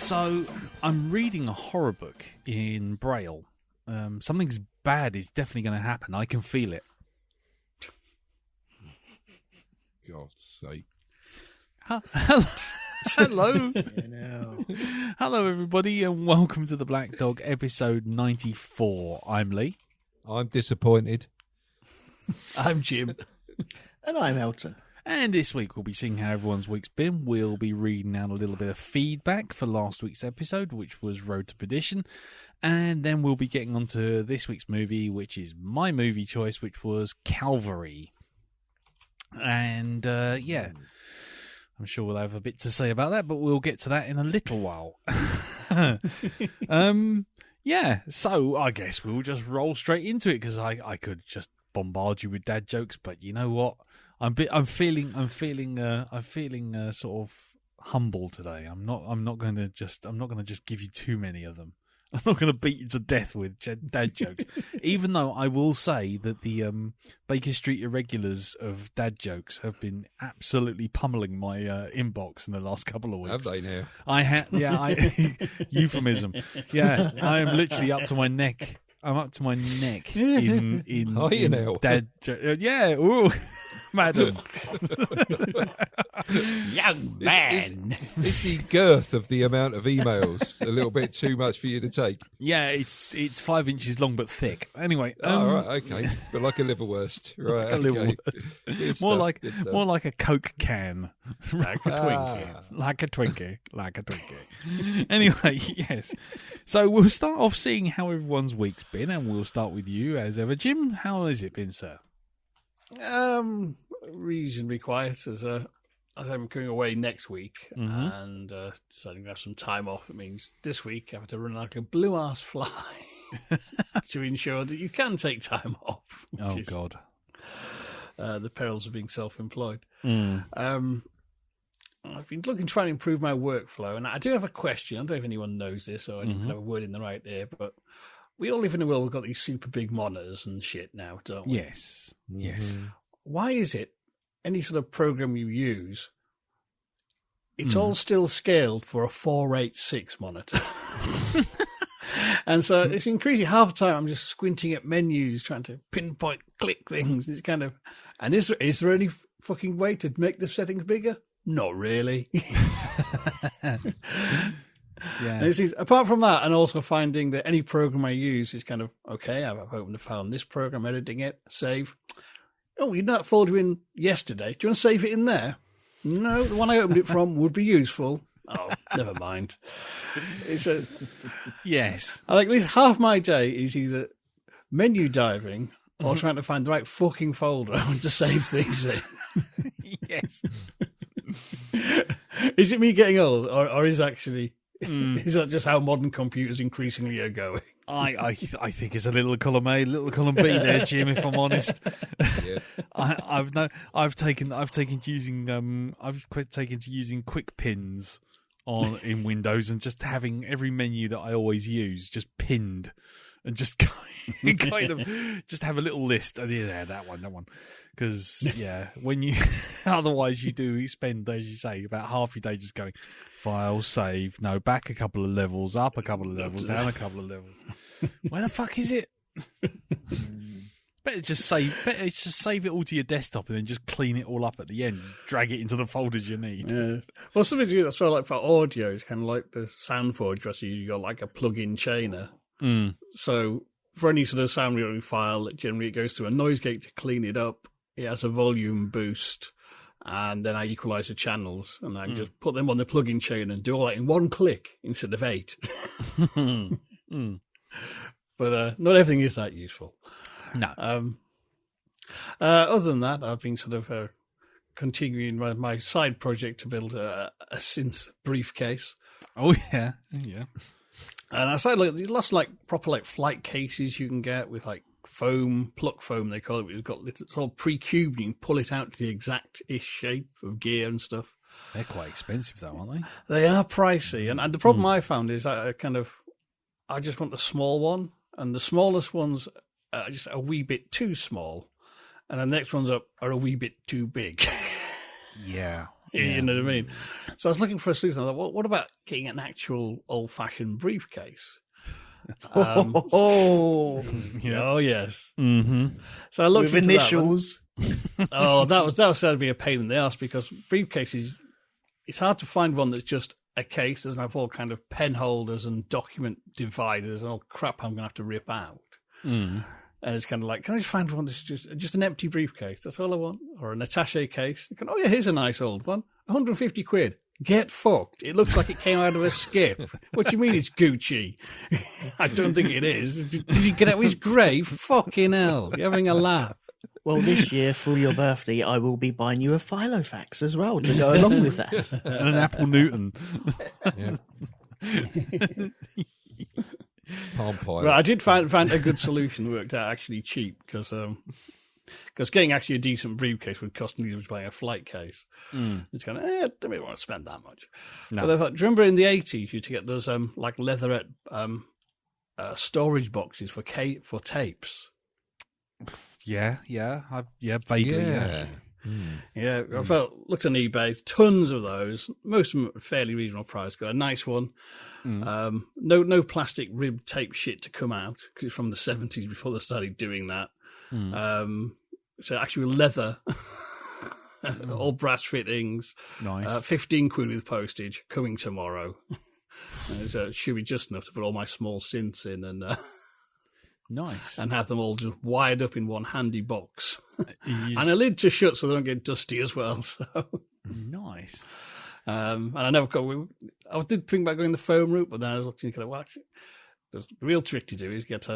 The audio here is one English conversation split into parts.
So, I'm reading a horror book in Braille. Something's bad is definitely going to happen. I can feel it. God's sake. Hello. Hello, everybody, and welcome to the Black Dog, episode 94. I'm Lee. I'm disappointed. I'm Jim. And I'm Elton. And this week we'll be seeing how everyone's week's been. We'll be reading out a little bit of feedback for last week's episode, which was Road to Perdition. And then we'll be getting on to this week's movie, which is my movie choice, which was Calvary. And, yeah, I'm sure we'll have a bit to say about that, but we'll get to that in a little while. Yeah, so I guess we'll just roll straight into it, because I could just bombard you with dad jokes, but you know what? I'm feeling sort of humble today. I'm not going to just give you too many of them. I'm not going to beat you to death with dad jokes, even though I will say that the Baker Street irregulars of dad jokes have been absolutely pummeling my inbox in the last couple of weeks. Have they now? Euphemism. Yeah, I am literally up to my neck. I'm up to my neck in Are you now? Dad yeah, ooh, madam. Young man. Is the girth of the amount of emails a little bit too much for you to take? Yeah, it's 5 inches long but thick. Anyway, right, okay, but like a liverwurst, right? Like a liverwurst. More like a Coke can, like a Twinkie. Anyway, yes. So we'll start off seeing how everyone's week's been, and we'll start with you as ever, Jim. How has it been, sir? Reasonably quiet as I'm going away next week and deciding to have some time off. It means this week I have to run like a blue ass fly to ensure that you can take time off. Oh God, the perils of being self-employed. I've been looking to try and improve my workflow, and I do have a question. I don't know if anyone knows this or I have a word in the right ear, but we all live in a world. We've got these super big monitors and shit now, don't we? Yes. Why is it any sort of program you use, it's all still scaled for a 486 monitor? And so it's increasing. Half the time I'm just squinting at menus, trying to pinpoint click things. It's kind of, and is there any fucking way to make the settings bigger? Not really. Yeah. And it seems, apart from that, and also finding that any program I use is kind of, okay, I've opened a file in this program, editing it, save. Oh, you know that folder in yesterday. Do you want to save it in there? No, the one I opened it from would be useful. Oh, never mind. Yes. I think at least half my day is either menu diving or trying to find the right fucking folder to save things in. Yes. Is it me getting old, or is actually... Is that just how modern computers increasingly are going? I think it's a little column A, little column B there, Jim. If I'm honest, Yeah. I've taken to using quick pins in Windows and just having every menu that I always use just pinned and just kind of just have a little list. Yeah, that one. Because when you otherwise you do spend, as you say, about half your day just going file, save, no, back a couple of levels, up a couple of levels, down a couple of levels. Where the fuck is it? Better just save it all to your desktop and then just clean it all up at the end. Drag it into the folders you need. Yeah. Well, something to do that's sort of like for audio is kind of like the SoundForge, where you got like a plug-in chainer. So for any sort of sound recording file, generally it goes through a noise gate to clean it up. It has a volume boost, and then I equalize the channels, and I just put them on the plug-in chain and do all that in one click instead of 8. But not everything is that useful. No. Other than that, I've been sort of continuing my side project to build a synth briefcase. Oh, yeah. And I started looking at these lots of proper flight cases you can get with foam, pluck foam they call it. It's got it's all pre-cubed. You can pull it out to the exact-ish shape of gear and stuff. They're quite expensive though, aren't they? They are pricey. And the problem I found is I just want the small one. And the smallest ones are just a wee bit too small. And the next ones are a wee bit too big. Yeah. You know what I mean? So I was looking for a solution. I thought, well, what about getting an actual old-fashioned briefcase? Oh, Oh, yes. Mm-hmm. So I looked with into initials. that was going to be a pain in the ass because briefcases, it's hard to find one that's just a case. Doesn't have all kind of pen holders and document dividers and all crap I'm going to have to rip out. And it's kind of like, can I just find one that's just an empty briefcase? That's all I want. Or an attaché case. They can, oh yeah, here's a nice old one. 150 quid. Get fucked. It looks like it came out of a skip. What do you mean it's Gucci? I don't think it is. Did you get out with his grave? Fucking hell. You're having a laugh. Well, this year for your birthday, I will be buying you a Filofax as well to go along with that. And an Apple Newton. Palm pie. Well, I did find a good solution that worked out actually cheap because getting actually a decent briefcase would cost me as much as buying a flight case. It's kind of, don't really want to spend that much. No. But I thought, do you remember in the 80s you used to get those like leatherette storage boxes for tapes? Yeah, vaguely. Yeah. Yeah, I looked on eBay, tons of those. Most of them at a fairly reasonable price. Got a nice one. No plastic rib tape shit to come out because it's from the 70s before they started doing that. So actually leather, all brass fittings. Nice. 15 quid with postage. Coming tomorrow. So it should be just enough to put all my small synths in and Nice. and have them all just wired up in one handy box. You And a lid to shut so they don't get dusty as well. So, nice. and I never I did think about going the foam route, but then I was looking at well, actually, the real trick to do is get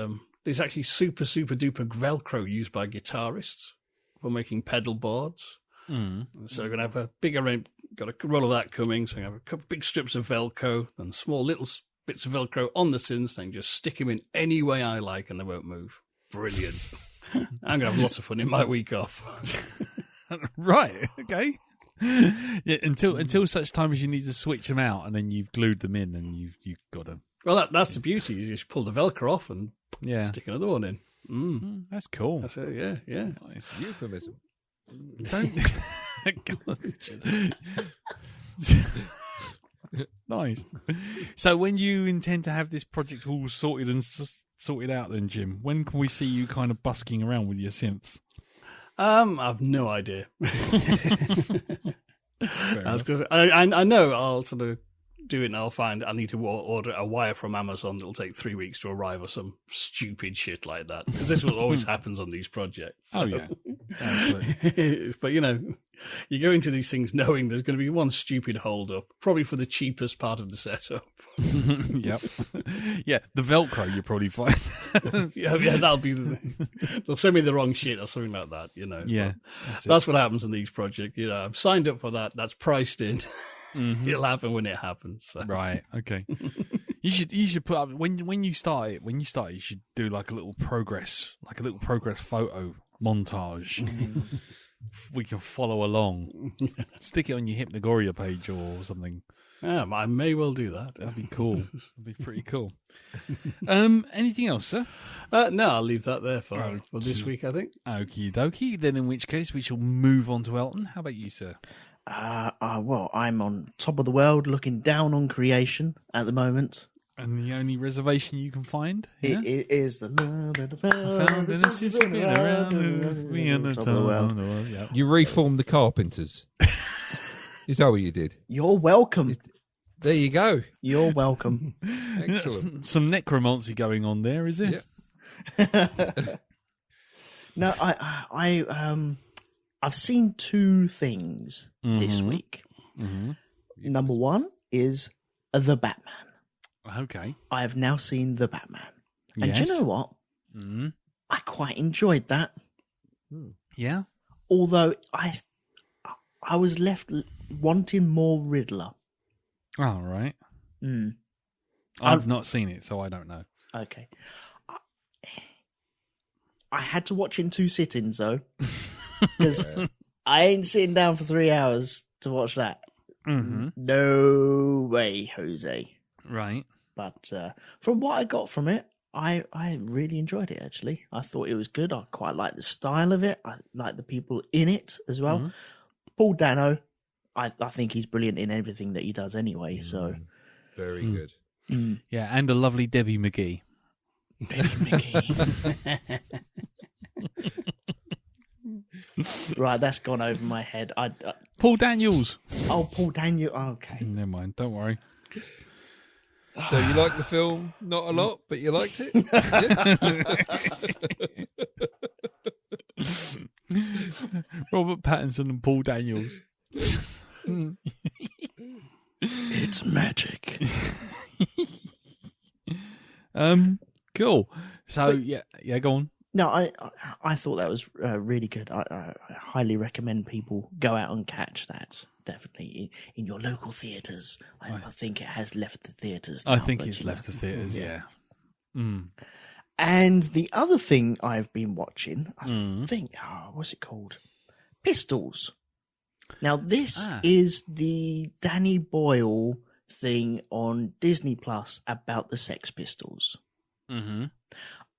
there's actually super duper Velcro used by guitarists for making pedal boards. So we're gonna have a bigger got a roll of that coming. So we have a couple big strips of Velcro and small little bits of Velcro on the synths. Then just stick them in any way I like, and they won't move. Brilliant. I'm gonna have lots of fun in my week off. Right. Okay. Yeah. Until such time as you need to switch them out, and then you've glued them in, and you've got to. Well, that's the beauty. You just pull the Velcro off and stick another one in. That's cool. That's it. Yeah. Nice. Euphemism. Don't. Nice. So, when you intend to have this project all sorted and sorted out, then Jim, when can we see you kind of busking around with your synths? I've no idea. I know I'll sort of do it and I need to order a wire from Amazon that'll take 3 weeks to arrive or some stupid shit like that. Because this is what always happens on these projects. So. Oh, yeah. Absolutely. But, you go into these things knowing there's going to be one stupid hold-up, probably for the cheapest part of the setup. Yep. Yeah, the Velcro you probably find. yeah, that'll be... They'll send me the wrong shit or something like that, Yeah. That's what happens in these projects. I'm signed up for that. That's priced in. It'll happen when it happens. So. Right. Okay. You should put up when you start it. When you start, you should do like a little progress photo montage. We can follow along. Stick it on your Hypnagoria page or something. Yeah, I may well do that. That'd be cool. That'd be pretty cool. Anything else, sir? No, I'll leave that there for this week, I think. Okie dokie. Then in which case we shall move on to Elton. How about you, sir? Well, I'm on top of the world looking down on creation at the moment. And the only reservation you can find? It is the love that I found in a city around me on the top of the world. Yep. You reformed the Carpenters. Is that what you did? You're welcome. There you go. You're welcome. Excellent. Some necromancy going on there, is it? Yep. No, I've seen two things this week. Number one is The Batman. Okay. I have now seen The Batman. And Yes. do you know what? I quite enjoyed that. Yeah. Although I was left wanting more Riddler. All right. I've not seen it, so I don't know. Okay. I had to watch in 2 sittings, though. Because I ain't sitting down for 3 hours to watch that. No way, Jose. Right. But from what I got from it, I really enjoyed it, actually. I thought it was good. I quite like the style of it. I like the people in it as well. Paul Dano, I think he's brilliant in everything that he does anyway. So Very good. Yeah, and a lovely Debbie McGee. Right, that's gone over my head. Paul Daniels. Paul Daniel. Okay. Never mind, don't worry. So you like the film? Not a lot, but you liked it? Robert Pattinson and Paul Daniels. It's magic. Cool. So yeah, go on. No, I thought that was really good. I highly recommend people go out and catch that. Definitely in your local theatres. I think it has left the theatres now. I think it's left the theatres. Yeah. And the other thing I've been watching, I think, what's it called? Pistols. Now, this is the Danny Boyle thing on Disney Plus about the Sex Pistols. Mm-hmm.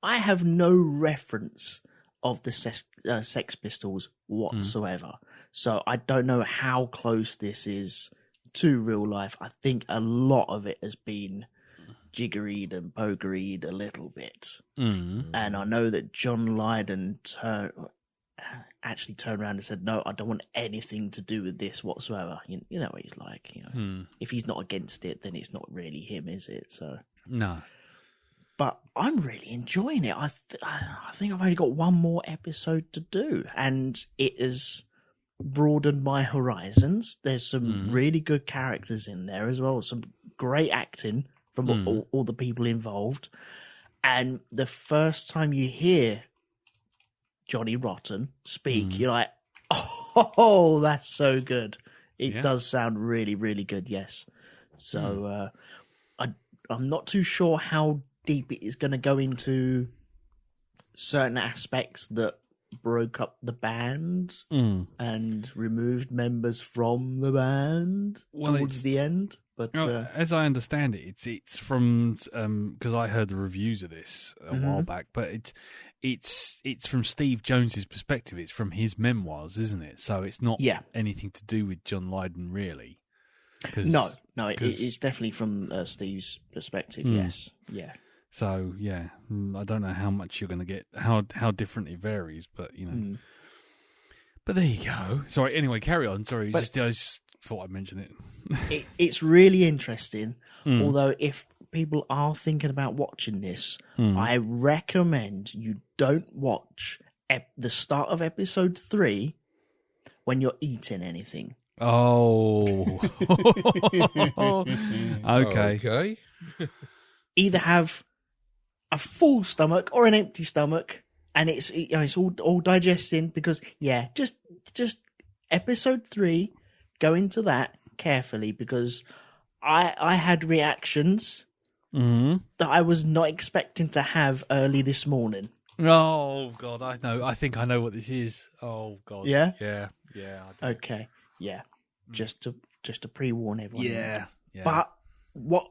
I have no reference of the Sex Pistols whatsoever. So I don't know how close this is to real life. I think a lot of it has been jiggeried and pokeried a little bit. And I know that John Lydon actually turned around and said, no, I don't want anything to do with this whatsoever. You know what he's like. You know, if he's not against it, then it's not really him, is it? So No. But I'm really enjoying it. I think I've only got one more episode to do, and it has broadened my horizons. There's some really good characters in there as well. Some great acting from all the people involved. And the first time you hear Johnny Rotten speak, you're like, oh, that's so good. It does sound really, really good, yes. So I'm not too sure how deep it is going to go into certain aspects that broke up the band and removed members from the band towards the end. But as I understand it, it's from because I heard the reviews of this a while back, but it's from Steve Jones's perspective. It's from his memoirs, isn't it? So it's not anything to do with John Lydon, really. No, it's definitely from Steve's perspective. Yes, yeah. So I don't know how much you're going to get, how different it varies, but you know. But there you go. Sorry. Anyway, carry on. Sorry, I just thought I'd mention it. It's really interesting. Although, if people are thinking about watching this, I recommend you don't watch the start of episode 3 when you're eating anything. Oh. Okay. Either have a full stomach or an empty stomach, and it's all digesting, because just episode 3, go into that carefully, because I had reactions that I was not expecting to have early this morning. Oh God, I know. I think I know what this is. Oh God. Yeah. Yeah. I do. Okay. Yeah. Just to pre-warn everyone. Yeah. But what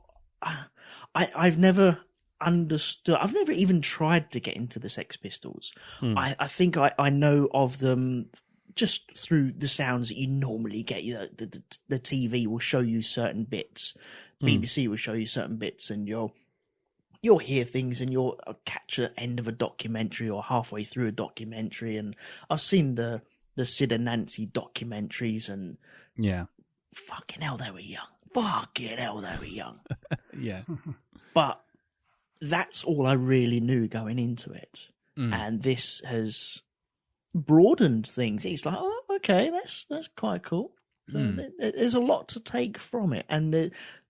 I've never understood. I've never even tried to get into the Sex Pistols. I think I know of them just through the sounds that you normally get. You know, the TV will show you certain bits, BBC will show you certain bits, and you'll hear things, and you'll catch the end of a documentary or halfway through a documentary. And I've seen the Sid and Nancy documentaries, and fucking hell, they were young. Yeah. But that's all I really knew going into it. And this has broadened things. It's like, oh, okay, that's quite cool. So there's a lot to take from it. And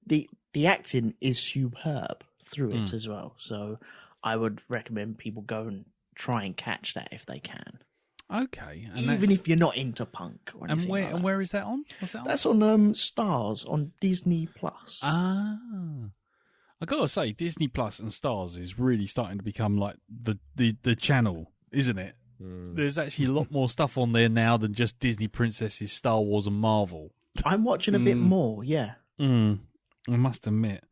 the acting is superb through it as well. So I would recommend people go and try and catch that if they can. Okay. And even if you're not into punk or anything. And where is that on? What's that on? That's on Stars on Disney Plus. I gotta say, Disney Plus and Stars is really starting to become like the channel, isn't it? There's actually a lot more stuff on there now than just Disney Princesses, Star Wars, and Marvel. I'm watching a bit more, yeah. I must admit.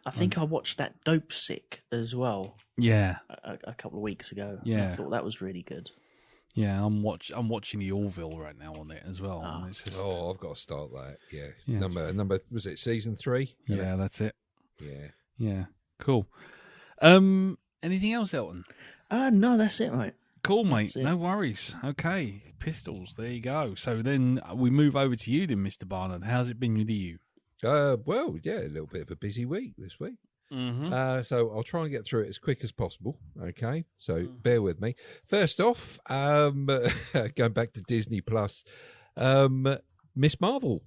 I think I watched that Dope Sick as well. Yeah. A couple of weeks ago. Yeah. I thought that was really good. Yeah, I'm watching the Orville right now on it as well. Ah. And it's just, Oh, I've got to start that. Yeah. Yeah. Number was it season 3? yeah, that's it. Yeah. Yeah, cool. Anything else, Elton? No, that's it, mate. Cool, mate. That's it. No worries. Okay, Pistols. There you go. So then we move over to you, then, Mr. Barnard. How's it been with you? Well, yeah, a little bit of a busy week this week. Mm-hmm. So I'll try and get through it as quick as possible. Okay, so bear with me. First off, going back to Disney Plus, Miss Marvel.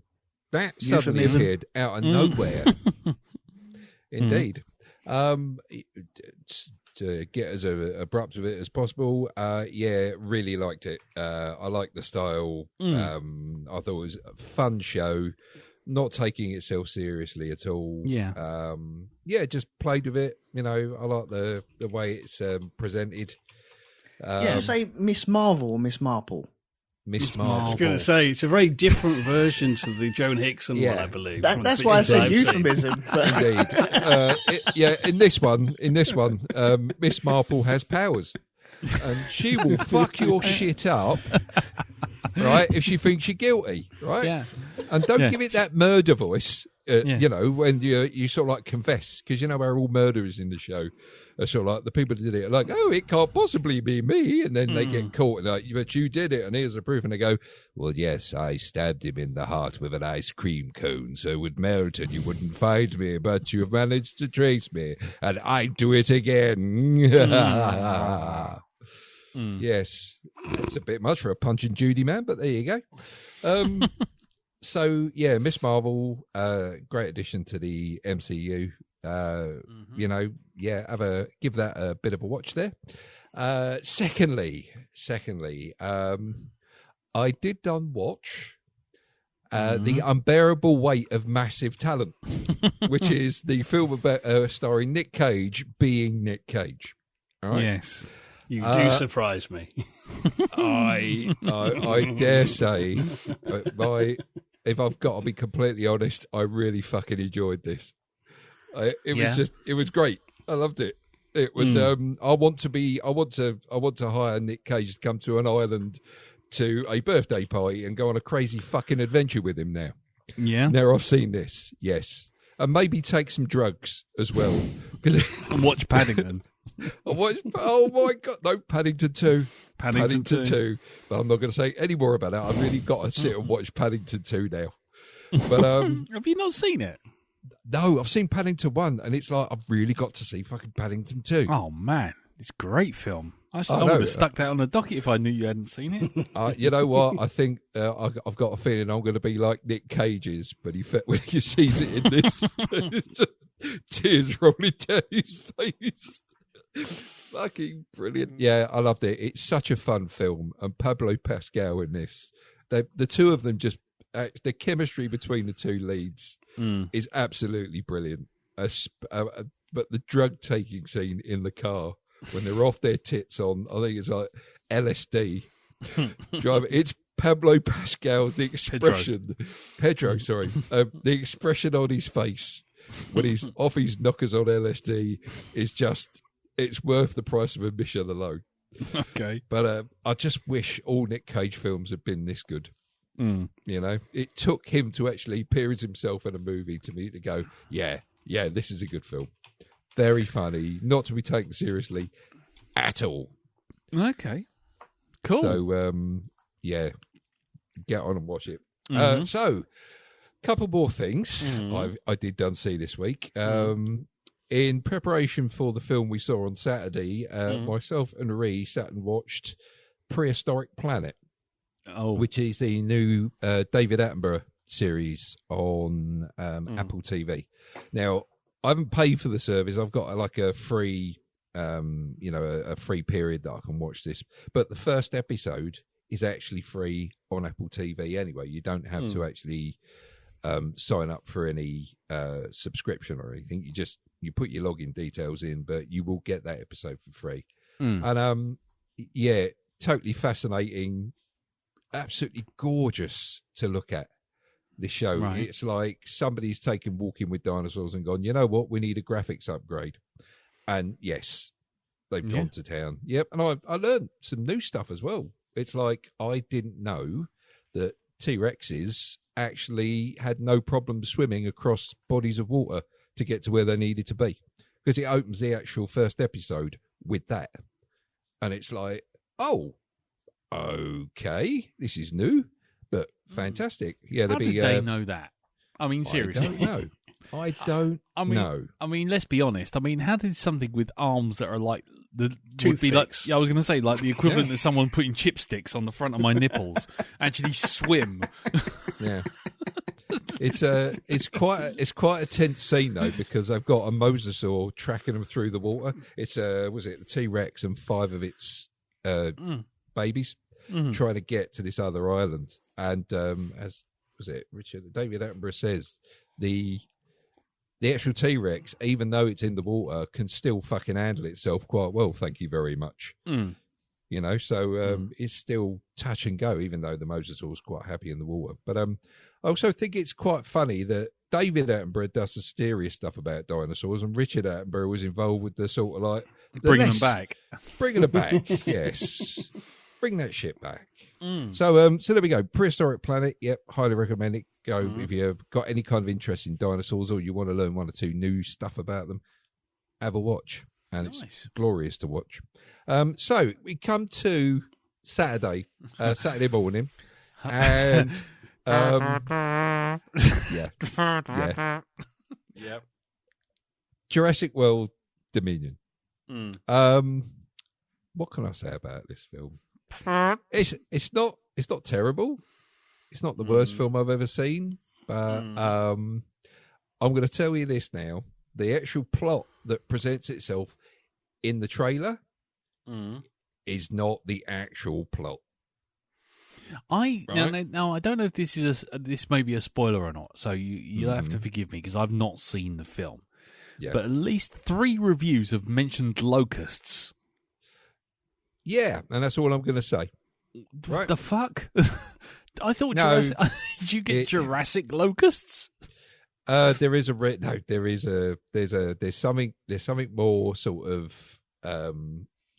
That suddenly Euphemism. appeared out of nowhere. Indeed. To get as abrupt with it as possible, yeah, really liked it. I liked the style. I thought it was a fun show, not taking itself seriously at all. Yeah. Yeah, just played with it. You know, I like the way it's presented. Say Miss Marvel or Miss Marple. Miss I was Marvel. going to say, it's a very different version to the Joan Hickson one, Yeah. I believe. That's why I said Indeed. euphemism. But Indeed. Yeah, in this one, Miss Marple has powers, and she will fuck your shit up, right? If she thinks you're guilty, right? Yeah. And don't Yeah. give it that murder voice. Yeah. You know, when you sort of like confess, because you know how all murderers in the show are sort of like the people that did it are like, oh, it can't possibly be me, and then they get caught and like, but you did it, and here's the proof, and they go, well, yes, I stabbed him in the heart with an ice cream cone, so it would melt and you wouldn't find me, but you've managed to trace me, and I'd do it again. Yes, it's a bit much for a Punch and Judy man, but there you go. So yeah, Miss Marvel, great addition to the MCU. You know, yeah, give that a bit of a watch there. Secondly, I did watch The Unbearable Weight of Massive Talent, which is the film about starring Nick Cage being Nick Cage. All right? Yes. You do surprise me. I dare say, if I've got to be completely honest, I really fucking enjoyed this. It was great. I loved it. It was. I want to hire Nick Cage to come to an island to a birthday party and go on a crazy fucking adventure with him now. Yeah. Now I've seen this. Yes, and maybe take some drugs as well. And watch Paddington. Oh my god! No, Paddington 2. Paddington 2. But I'm not going to say any more about that. I've really got to sit and watch Paddington 2 now. But Have you not seen it? no, I've seen Paddington 1, and it's like I've really got to see fucking Paddington 2. Oh man, it's a great film. I know. would have stuck that on the docket if I knew you hadn't seen it. You know what? I think I've got a feeling I'm going to be like Nick Cage is, but when he sees it in this, tears rolling down his face. Fucking brilliant. Yeah, I loved it. It's such a fun film, and Pablo Pascal in this, the two of them just the chemistry between the two leads is absolutely brilliant. But the drug taking scene in the car when they're off their tits on, I think it's like LSD. It's Pablo Pascal's the expression. Pedro, sorry, the expression on his face when he's off his knockers on LSD is just. It's worth the price of admission alone. Okay. But I just wish all Nick Cage films had been this good. You know, it took him to actually appearance himself in a movie to me to go, yeah, this is a good film. Very funny, not to be taken seriously at all. Okay. Cool. So, yeah, get on and watch it. So, couple more things I did done see this week. In preparation for the film we saw on Saturday, myself and Ree sat and watched Prehistoric Planet, which is the new David Attenborough series on Apple TV. Now, I haven't paid for the service. I've got like a free, a free period that I can watch this. But the first episode is actually free on Apple TV anyway. You don't have to actually sign up for any subscription or anything. You put your login details in, but you will get that episode for free. And yeah, totally fascinating, absolutely gorgeous to look at. This show, Right. It's like somebody's taken Walking with Dinosaurs and gone, you know what, we need a graphics upgrade. And yes, they've gone to town. Yep, and I learned some new stuff as well It's like I didn't know that T-Rexes actually had no problem swimming across bodies of water to get to where they needed to be, because it opens the actual first episode with that. And it's like, oh, okay, this is new, but fantastic. Yeah, How did they know that? I mean, seriously. I don't know. I mean, let's be honest. I mean, how did something with arms that are like would Toothpicks. be like? Yeah, I was going to say like the equivalent of someone putting chipsticks on the front of my nipples actually swim. Yeah. It's quite a tense scene though, because they've got a mosasaur tracking them through the water. It's the T-Rex and 5 of its babies trying to get to this other island. And as David Attenborough says, the actual T-Rex, even though it's in the water, can still fucking handle itself quite well. Thank you very much. You know, so it's still touch and go, even though the mosasaur's quite happy in the water. But I also think it's quite funny that David Attenborough does the serious stuff about dinosaurs, and Richard Attenborough was involved with the sort of like Bringing them back. Bringing them back, yes. Bring that shit back. So there we go. Prehistoric Planet. Yep, highly recommend it. Go if you've got any kind of interest in dinosaurs or you want to learn 1 or 2 new stuff about them. Have a watch, and it's glorious to watch. So we come to Saturday morning, and Yep. Jurassic World Dominion. What can I say about this film? It's not terrible. It's not the worst film I've ever seen, but I'm going to tell you this now: the actual plot that presents itself in the trailer is not the actual plot. Now I don't know if this may be a spoiler or not, so you'll have to forgive me because I've not seen the film. Yeah. But at least 3 reviews have mentioned locusts. Yeah, and that's all I'm going to say. What the fuck? I thought No, did you get Jurassic locusts? There's something more sort of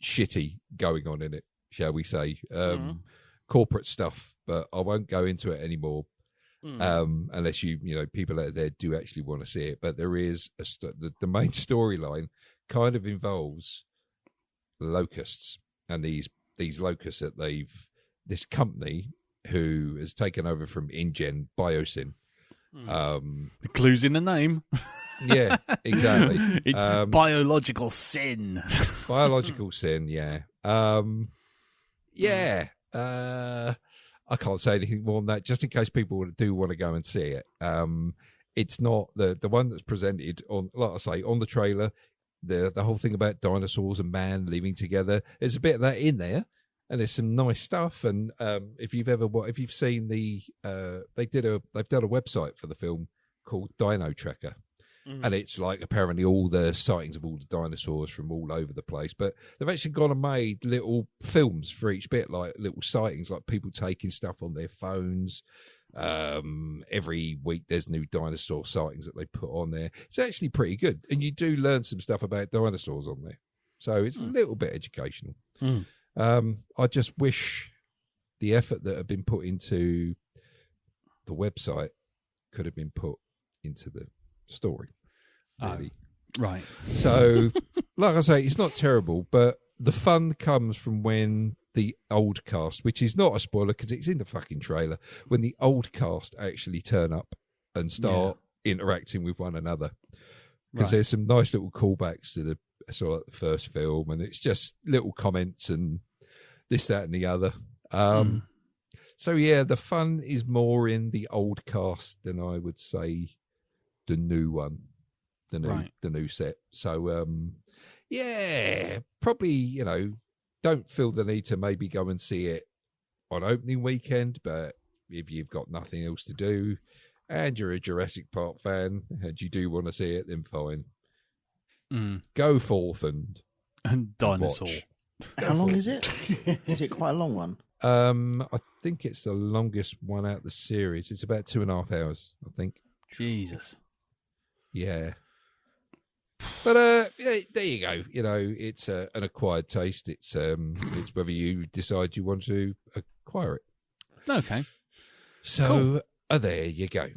shitty going on in it, shall we say? Corporate stuff, but I won't go into it anymore. Unless people out there do actually want to see it. But there is the main storyline kind of involves locusts, and these locusts that this company who has taken over from InGen Biosyn. The clue's in the name. Yeah, exactly. It's biological sin. Biological sin, yeah. I can't say anything more than that, just in case people do want to go and see it. It's not the one that's presented on, like I say, on the trailer. The whole thing about dinosaurs and man living together. There's a bit of that in there, and there's some nice stuff. And if you've seen they've done a website for the film called Dino Tracker. And it's like apparently all the sightings of all the dinosaurs from all over the place. But they've actually gone and made little films for each bit, like little sightings, like people taking stuff on their phones. Every week there's new dinosaur sightings that they put on there. It's actually pretty good. And you do learn some stuff about dinosaurs on there. So it's a little bit educational. I just wish the effort that had been put into the website could have been put into the story, really. Right. So, like I say, it's not terrible, but the fun comes from when the old cast, which is not a spoiler because it's in the fucking trailer, when the old cast actually turn up and start interacting with one another. Because there's some nice little callbacks to the sort of the first film, and it's just little comments and this, that, and the other. So yeah, the fun is more in the old cast than I would say the new one, the new set. So probably don't feel the need to maybe go and see it on opening weekend, but if you've got nothing else to do and you're a Jurassic Park fan and you do want to see it, then fine. Go forth and dinosaur. Watch. How long is it? Is it quite a long one? I think it's the longest one out of the series. It's about 2.5 hours, I think. Jesus. Yeah. But yeah, there you go. You know, it's an acquired taste. It's whether you decide you want to acquire it. Okay. So Cool. There you go.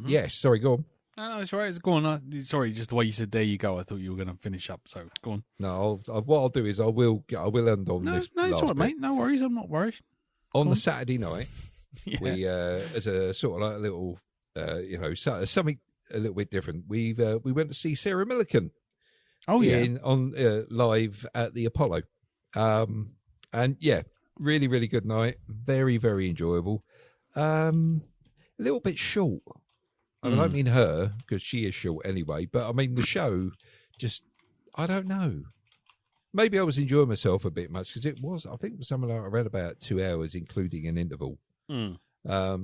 Yes, sorry, go on. No, it's all right. Go on. Sorry, just the way you said "there you go." I thought you were going to finish up. So go on. No, what I'll do is I will end on this. No, it's last all right, bit. mate. No worries. I'm not worried. On the Saturday night, Yeah. we as a sort of like a little, something a little bit different. We went to see Sarah Millican. Oh yeah. on live at the Apollo, and yeah, really, really good night. Very, very enjoyable. A little bit short. I don't mean her because she is short anyway, but I mean the show. Just I don't know. Maybe I was enjoying myself a bit much because it was. I think it was something like around about 2 hours, including an interval. But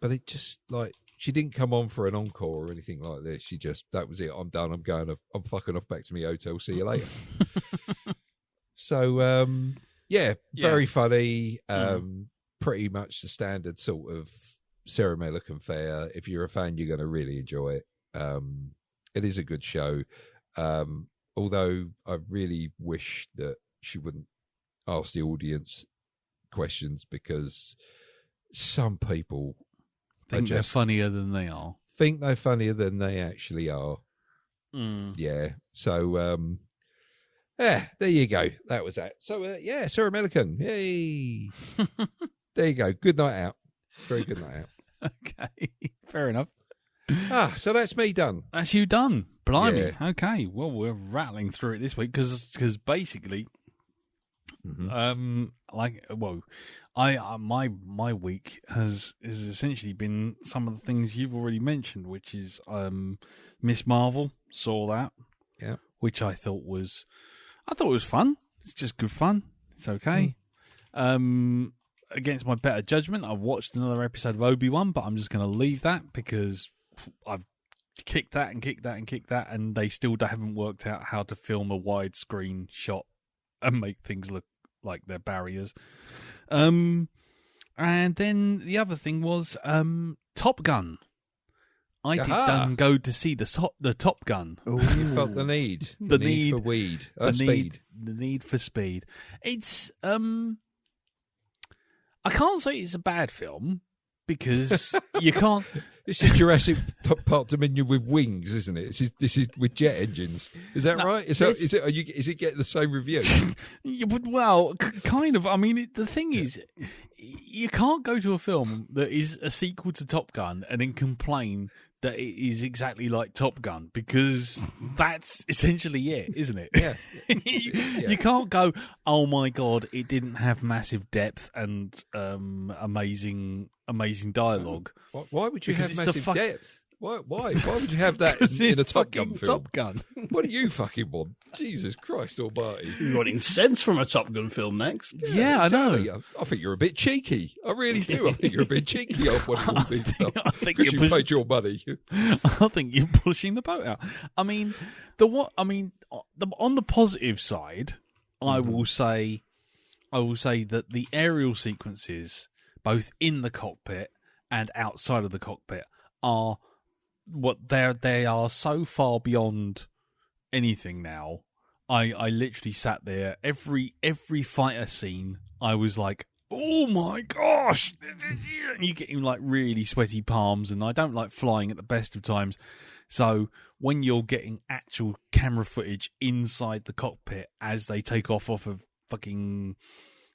it just like she didn't come on for an encore or anything like this. She just that was it. I'm done. I'm going. I'm fucking off back to my hotel. See you later. So yeah, very funny. Pretty much the standard sort of Sarah Millican fare. If you're a fan, you're going to really enjoy it. It is a good show. Although I really wish that she wouldn't ask the audience questions because some people Think they're funnier than they are. Think they're funnier than they actually are. Yeah. So, there you go. That was that. So, Sarah Millican. Yay. There you go. Good night out. Very good night out. Okay. Fair enough. So that's me done. That's you done. Blimey. Yeah. Okay. Well, we're rattling through it this week because basically, my week has essentially been some of the things you've already mentioned, which is Miss Marvel. Saw that. Yeah. Which I thought was fun. It's just good fun. It's okay. Against my better judgment, I've watched another episode of Obi-Wan, but I'm just going to leave that because I've kicked that, and they still haven't worked out how to film a widescreen shot and make things look like they're barriers. And then the other thing was Top Gun. I did go to see the Top Gun. You felt the need. The need for weed. Speed. The need for speed. It's I can't say it's a bad film because you can't. This is Jurassic Park Dominion with wings, isn't it? This is with jet engines. Is that right? Is it getting the same review? Well, kind of. I mean, the thing is, you can't go to a film that is a sequel to Top Gun and then complain that it is exactly like Top Gun because that's essentially it, isn't it? Yeah. You can't go, oh my God, it didn't have massive depth and amazing dialogue. Why would you Because have massive depth? Why would you have that in a Top Gun film? Top Gun. What do you fucking want? Jesus Christ almighty. You're wanting sense from a Top Gun film next. Yeah, I know. Exactly. I think you're a bit cheeky. I really do. I think you're a bit cheeky on what all these stuff. I think because you paid your money. I think you're pushing the boat out. I mean, on the positive side, I will say that the aerial sequences, both in the cockpit and outside of the cockpit, are they are so far beyond anything now. I literally sat there every fighter scene. I was like, oh my gosh, and you get like really sweaty palms, and I don't like flying at the best of times. So when you're getting actual camera footage inside the cockpit as they take off of fucking,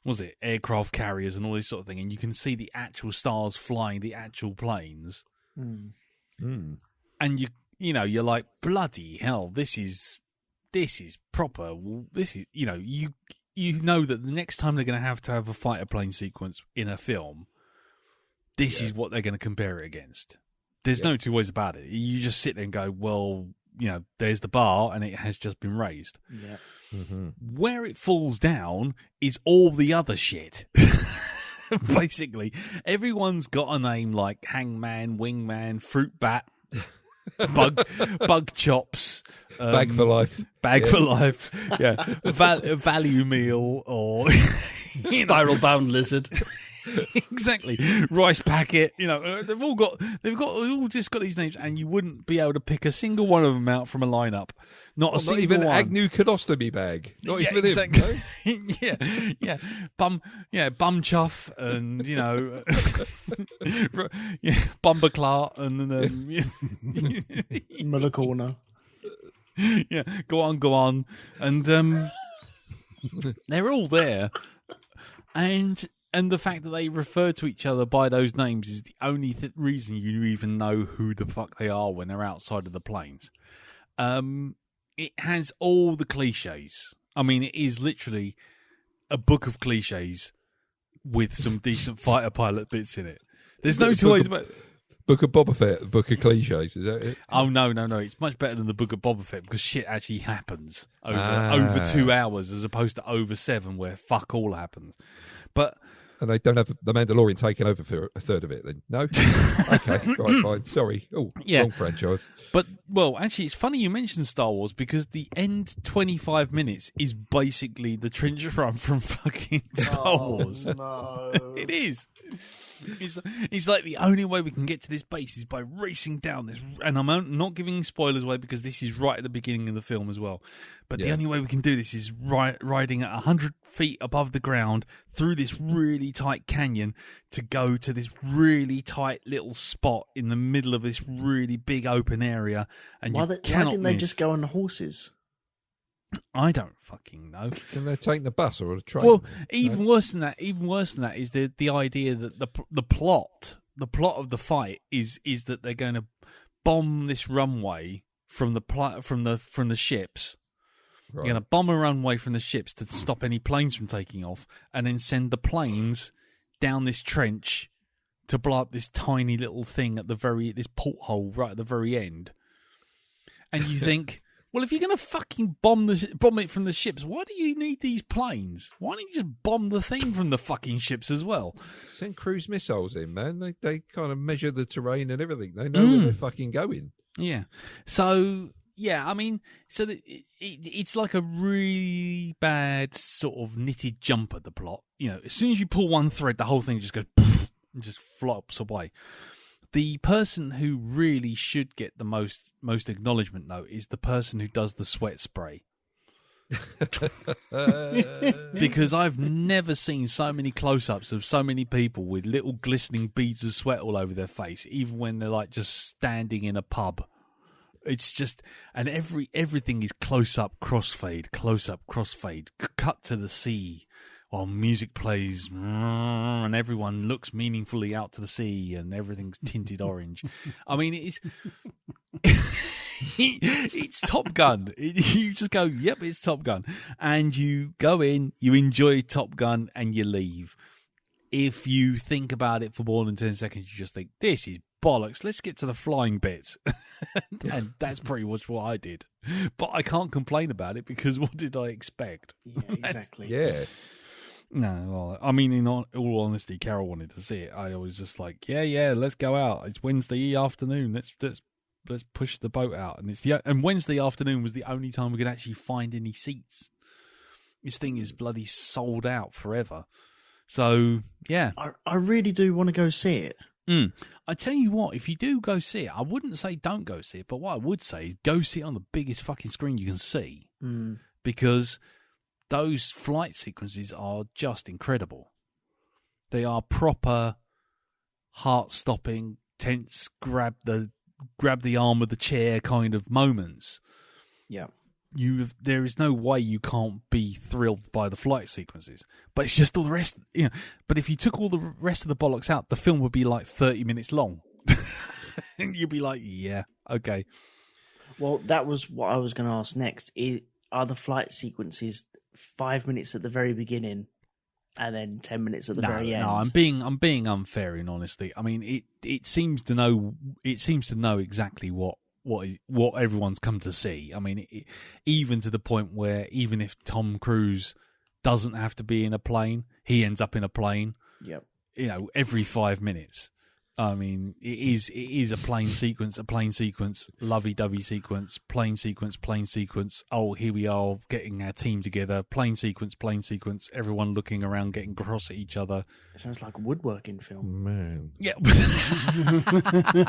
what was it, aircraft carriers and all this sort of thing, and you can see the actual stars flying the actual planes. And you're like, bloody hell, this is proper. This is, you know that the next time they're going to have a fighter plane sequence in a film, this is what they're going to compare it against. There's no two ways about it. You just sit there and go, well, there's the bar and it has just been raised. Yeah. Where it falls down is all the other shit. Basically, everyone's got a name like Hangman, Wingman, Fruit Bat, Bug Chops, Bag for life. For life, yeah. Value Meal, or Spiral Bound Lizard. Exactly. Rice packet. They've all just got these names, and you wouldn't be able to pick a single one of them out from a lineup. Not even one. Agnew colostomy bag. Not even exactly. him. No? Bum chuff, and Bumberclart, and Miller Corner. Yeah, go on, and they're all there, and the fact that they refer to each other by those names is the only reason you even know who the fuck they are when they're outside of the planes. It has all the cliches. I mean, it is literally a book of cliches with some decent fighter pilot bits in it. There's no two ways about. Book of Boba Fett, Book of Cliches, is that it? Oh, no. It's much better than the Book of Boba Fett because shit actually happens over 2 hours as opposed to over 7 where fuck all happens. But and they don't have the Mandalorian taking over for a third of it then? No? Okay, right, fine. Sorry. Oh, wrong franchise. But, well, actually, it's funny you mentioned Star Wars because the end 25 minutes is basically the trench run from fucking Star Wars. No. It is. It's like the only way we can get to this base is by racing down this, and I'm not giving spoilers away because this is right at the beginning of the film as well. But the only way we can do this is riding at 100 feet above the ground through this really tight canyon to go to this really tight little spot in the middle of this really big open area. And why didn't they just go on the horses? I don't fucking know. Can they take the bus or a train? Well, even worse than that is the idea that the plot of the fight is that they're going to bomb this runway from the ships. Right. You're going to bomb a runway from the ships to stop any planes from taking off, and then send the planes down this trench to blow up this tiny little thing at this porthole right at the very end. And you think. Well, if you're going to fucking bomb it from the ships, why do you need these planes? Why don't you just bomb the thing from the fucking ships as well? Send cruise missiles in, man. They kind of measure the terrain and everything. They know where they're fucking going. Yeah. So, yeah, I mean, it's like a really bad sort of knitted jumper, the plot. As soon as you pull one thread, the whole thing just goes poof, and just flops away. The person who really should get the most acknowledgement, though, is the person who does the sweat spray. Because I've never seen so many close-ups of so many people with little glistening beads of sweat all over their face, even when they're like just standing in a pub. It's just, and everything is close-up, crossfade, cut to the sea. While music plays and everyone looks meaningfully out to the sea and everything's tinted orange. I mean, it's Top Gun. You just go, yep, it's Top Gun. And you go in, you enjoy Top Gun, and you leave. If you think about it for more than 10 seconds, you just think, this is bollocks. Let's get to the flying bits. And that's pretty much what I did. But I can't complain about it because what did I expect? Yeah, exactly. Yeah. No, well, I mean, in all honesty, Carol wanted to see it. I was just like, yeah, let's go out. It's Wednesday afternoon. Let's push the boat out. And Wednesday afternoon was the only time we could actually find any seats. This thing is bloody sold out forever. So yeah, I really do want to go see it. I tell you what, if you do go see it, I wouldn't say don't go see it, but what I would say is go see it on the biggest fucking screen you can see, because those flight sequences are just incredible. They are proper heart-stopping, tense, grab the arm of the chair kind of moments. Yeah. There is no way you can't be thrilled by the flight sequences, but it's just all the rest. But if you took all the rest of the bollocks out, the film would be like 30 minutes long, and you'd be like, "Yeah, okay." Well, that was what I was going to ask next. Are the flight sequences 5 minutes at the very beginning, and then 10 minutes at the very end? No, I'm being unfair in honesty. I mean, it seems to know exactly what everyone's come to see. I mean, even to the point where even if Tom Cruise doesn't have to be in a plane, he ends up in a plane. Yep. Every 5 minutes. I mean, it is a plane sequence, lovey-dovey sequence, plane sequence. Oh, here we are getting our team together, plane sequence, everyone looking around, getting cross at each other. It sounds like a woodworking film. Man. Yeah.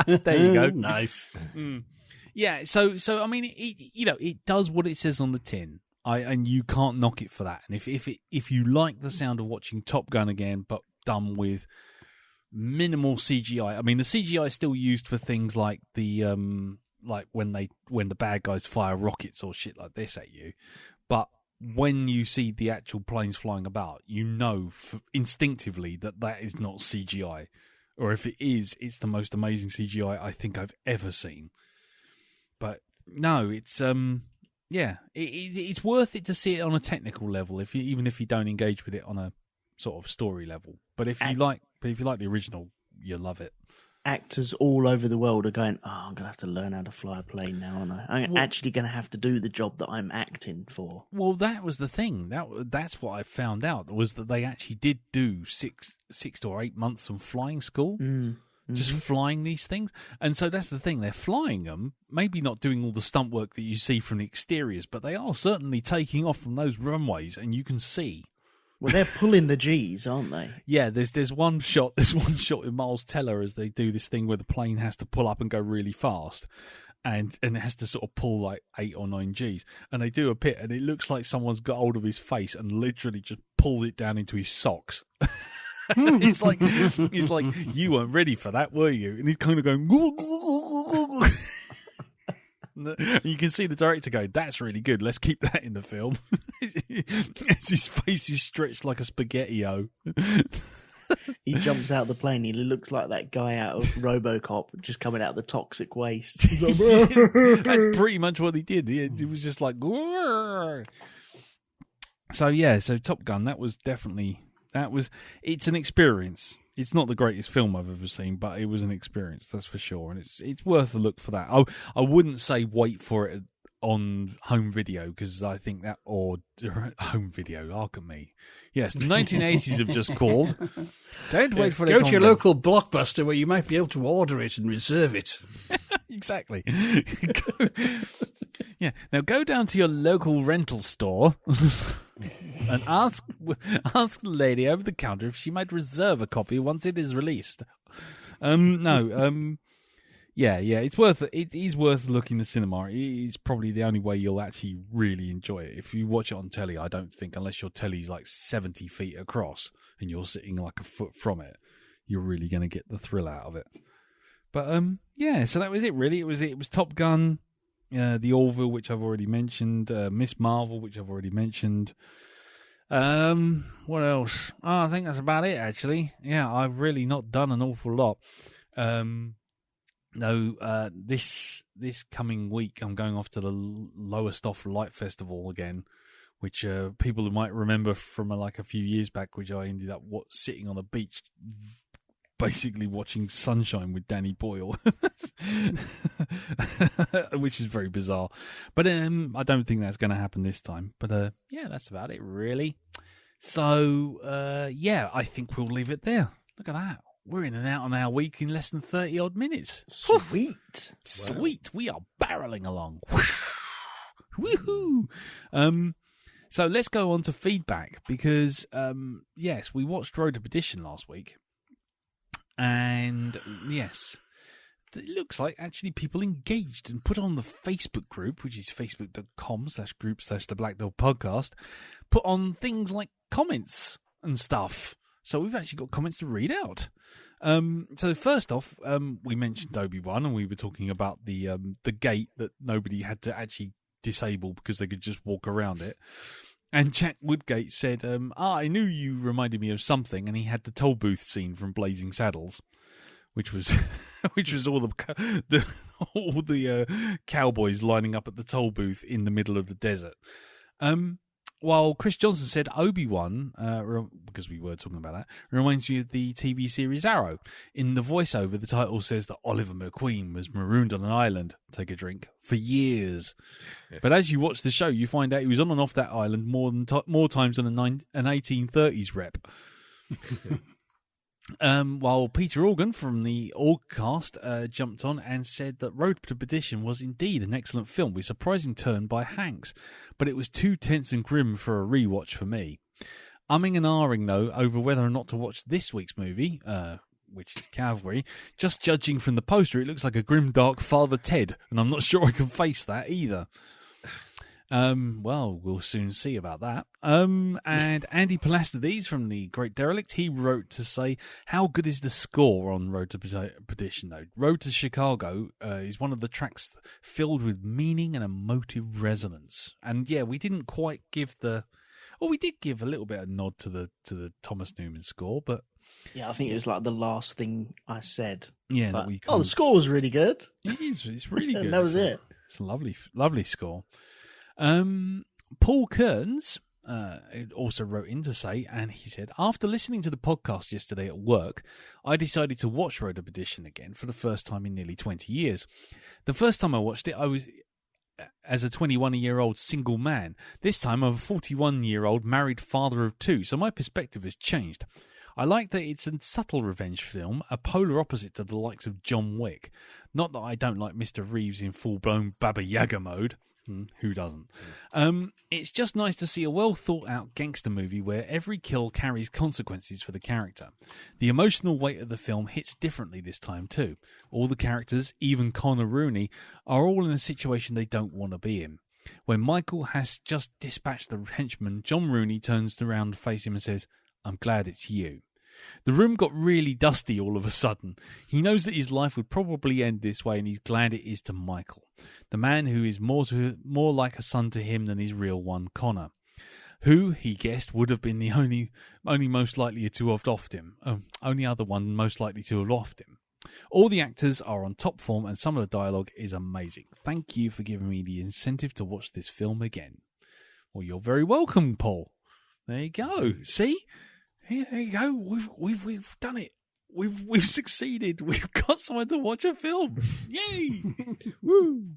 There you go. Nice. Mm. Yeah, so I mean, it does what it says on the tin. And you can't knock it for that. And if you like the sound of watching Top Gun again, but done with minimal CGI. I mean, the CGI is still used for things like the like when the bad guys fire rockets or shit like this at you. But when you see the actual planes flying about, you know instinctively that is not CGI. Or if it is, it's the most amazing CGI I think I've ever seen. But no, it's it's worth it to see it on a technical level, even if you don't engage with it on a sort of story level. But if you like the original, you'll love it. Actors all over the world are going, I'm going to have to learn how to fly a plane now, aren't I? I'm actually going to have to do the job that I'm acting for. Well, that was the thing. That's what I found out, was that they actually did do 6 to 8 months of flying school, just flying these things. And so that's the thing. They're flying them, maybe not doing all the stunt work that you see from the exteriors, but they are certainly taking off from those runways, and you can see. Well, they're pulling the G's, aren't they? Yeah, there's one shot. There's one shot with Miles Teller as they do this thing where the plane has to pull up and go really fast, and it has to sort of pull like 8 or 9 G's. And they do a pit, and it looks like someone's got hold of his face and literally just pulled it down into his socks. It's like you weren't ready for that, were you? And he's kind of going. You can see the director go, that's really good, let's keep that in the film. As his face is stretched like a spaghetti-o. He jumps out of the plane, he looks like that guy out of RoboCop, just coming out of the toxic waste. That's pretty much what he did. It was just like... So Top Gun, it's an experience. It's not the greatest film I've ever seen, but it was an experience, that's for sure. And it's worth a look for that. I wouldn't say wait for it on home video, because I think that, or home video, look at me. Yes, the 1980s have just called. Don't wait for it. Go to your local Blockbuster where you might be able to order it and reserve it. Exactly. Now go down to your local rental store and ask the lady over the counter if she might reserve a copy once it is released. It's worth it. It is worth looking the cinema. It is probably the only way you'll actually really enjoy it. If you watch it on telly, I don't think, unless your telly's like 70 feet across and you're sitting like a foot from it, you're really going to get the thrill out of it. But so that was it. Really, it was Top Gun, the Orville, which I've already mentioned, Miss Marvel, which I've already mentioned. What else? Oh, I think that's about it, actually. Yeah, I've really not done an awful lot. This coming week I'm going off to the Lowestoft Light Festival again, which people might remember from like a few years back, which I ended up sitting on a beach basically watching Sunshine with Danny Boyle, which is very bizarre. But I don't think that's going to happen this time. But that's about it, really. So I think we'll leave it there. Look at that. We're in and out on our week in less than 30 odd minutes. Sweet. Sweet. We are barreling along. Woohoo. So let's go on to feedback, because yes, we watched Road to Perdition last week. And yes, it looks like actually people engaged and put on the Facebook group, which is facebook.com/group/The Black Dog Podcast, put on things like comments and stuff. So we've actually got comments to read out. So first off, we mentioned Obi-Wan, and we were talking about the gate that nobody had to actually disable because they could just walk around it. And Jack Woodgate said, I knew you reminded me of something, and he had the toll booth scene from Blazing Saddles, which was all the cowboys lining up at the toll booth in the middle of the desert. While Chris Johnson said Obi-Wan, because we were talking about that, reminds me of the TV series Arrow. In the voiceover, the title says that Oliver McQueen was marooned on an island, take a drink, for years. Yeah. But as you watch the show, you find out he was on and off that island more times than an 1830s rep. While Peter Organ from the Orgcast jumped on and said that Road to Perdition was indeed an excellent film with surprising turn by Hanks, but it was too tense and grim for a rewatch for me. Umming and ahhing, though, over whether or not to watch this week's movie, which is Calvary. Just judging from the poster, it looks like a grimdark Father Ted, and I'm not sure I can face that either. Well, we'll soon see about that. And Andy Palastides from the Great Derelict, he wrote to say, how good is the score on Road to Perdition, though? Road to Chicago is one of the tracks filled with meaning and emotive resonance. And yeah, we didn't quite give we did give a little bit of nod to the Thomas Newman score, but yeah, I think it was like the last thing I said. Yeah, but, the score was really good. It is. It's really good. And that was it. It's a lovely score. Paul Kearns also wrote in to say, and he said, after listening to the podcast yesterday at work, I decided to watch Road to Perdition again for the first time in nearly 20 years. The first time I watched it, I was as a 21-year-old single man. This time I'm a 41-year-old married father of two, so my perspective has changed. I like that it's a subtle revenge film, a polar opposite to the likes of John Wick. Not that I don't like Mr. Reeves in full-blown Baba Yaga mode. Who doesn't? It's just nice to see a well-thought-out gangster movie where every kill carries consequences for the character. The emotional weight of the film hits differently this time too. All the characters, even Connor Rooney, are all in a situation they don't want to be in. When Michael has just dispatched the henchman, John Rooney turns around to face him and says, I'm glad it's you. The room got really dusty all of a sudden. He knows that his life would probably end this way, and he's glad it is to Michael, the man who is more like a son to him than his real one, Connor, who, he guessed, would have been the only most likely to have offed him, only other one most likely to have offed him. All the actors are on top form, and some of the dialogue is amazing. Thank you for giving me the incentive to watch this film again. Well, you're very welcome, Paul. There you go. See? Here, there you go. We've done it. We've succeeded. We've got someone to watch a film. Yay! Woo!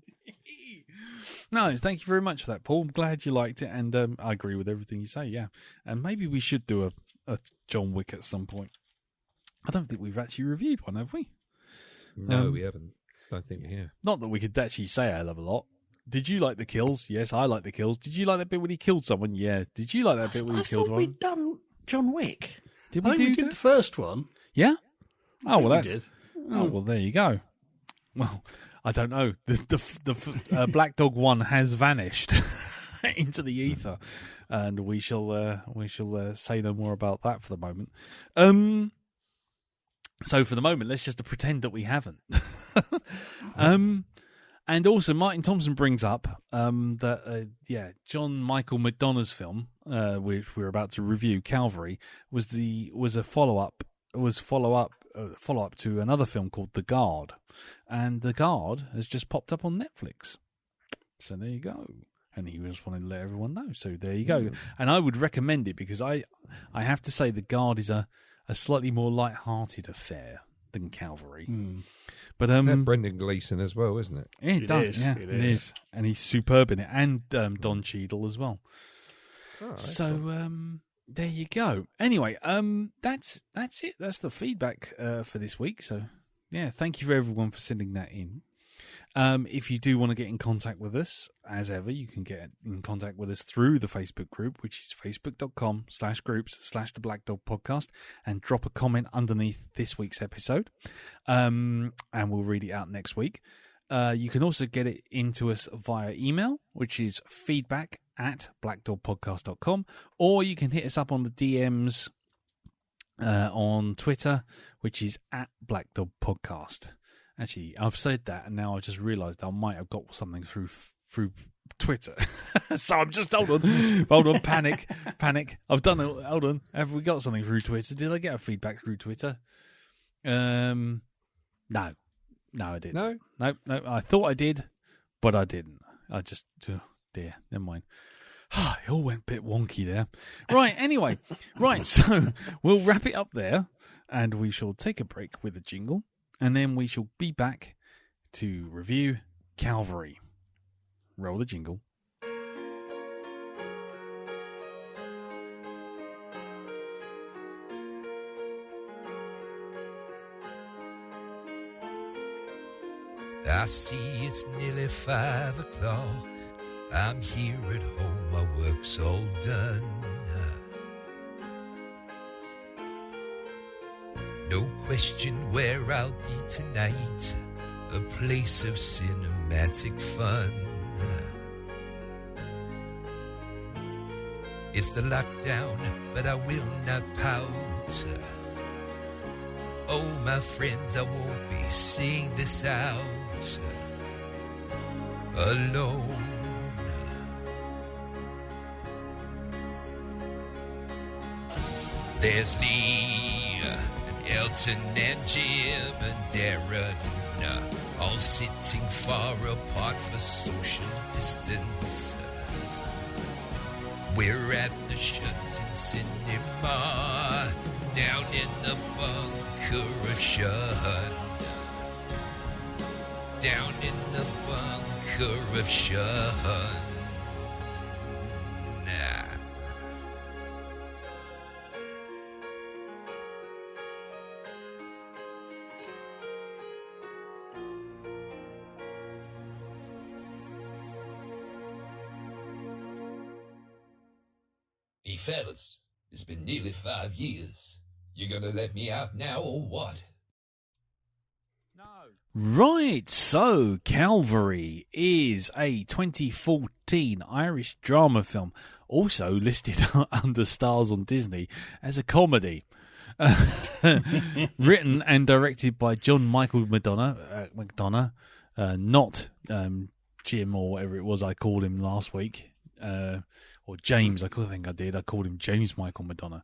No, thank you very much for that, Paul. I'm glad you liked it, and I agree with everything you say. Yeah, and maybe we should do a John Wick at some point. I don't think we've actually reviewed one, have we? No, we haven't. Don't think we have. Not that we could actually say a hell of a lot. Did you like the kills? Yes, I like the kills. Did you like that bit when he killed someone? Yeah. Did you like that bit when he killed one? We'd done John Wick. Did I we think we did the first one. Yeah. Oh well, we did. Oh well, there you go. Well, I don't know. The Black Dog one has vanished into the ether, and we shall say no more about that for the moment. So for the moment, let's just pretend that we haven't. And also, Martin Thompson brings up that John Michael McDonagh's film, which we're about to review, Calvary, was a follow up to another film called The Guard, and The Guard has just popped up on Netflix. So there you go. And he just wanted to let everyone know. So there you go. And I would recommend it because I have to say The Guard is a slightly more light-hearted affair than Calvary. But Brendan Gleeson as well, isn't it? Yeah, it does. Yeah, it is. And he's superb in it. And Don Cheadle as well. Oh, so there you go. Anyway, that's it. That's the feedback for this week. So yeah, thank you for everyone for sending that in. If you do want to get in contact with us, as ever, you can get in contact with us through the Facebook group, which is facebook.com/groups/The Black Dog Podcast, and drop a comment underneath this week's episode. And we'll read it out next week. You can also get it into us via email, which is feedback@blackdogpodcast.com, or you can hit us up on the DMs on Twitter, which is @BlackDogPodcast. Actually, I've said that, and now I've just realised I might have got something through Twitter. So I'm just hold on, panic. I've done it. Hold on, have we got something through Twitter? Did I get a feedback through Twitter? No, I didn't. No. I thought I did, but I didn't. I just dear, never mind. It all went a bit wonky there. Right. Anyway, right. So we'll wrap it up there, and we shall take a break with a jingle. And then we shall be back to review Calvary. Roll the jingle. I see it's nearly 5 o'clock. I'm here at home, my work's all done. No question where I'll be tonight, a place of cinematic fun. It's the lockdown, but I will not pout. Oh, my friends, I won't be seeing this out alone. There's Lee and Elton and Jim and Darren, all sitting far apart for social distance. We're at the shut-in cinema, down in the bunker of shun. Down in the bunker of shun. Hey fellas, it's been nearly 5 years. You gonna let me out now or what? Right, so Calvary is a 2014 Irish drama film, also listed under Stars on Disney as a comedy. Written and directed by John Michael McDonagh, not Jim or whatever it was I called him last week, or James. I think I did. I called him James Michael McDonagh.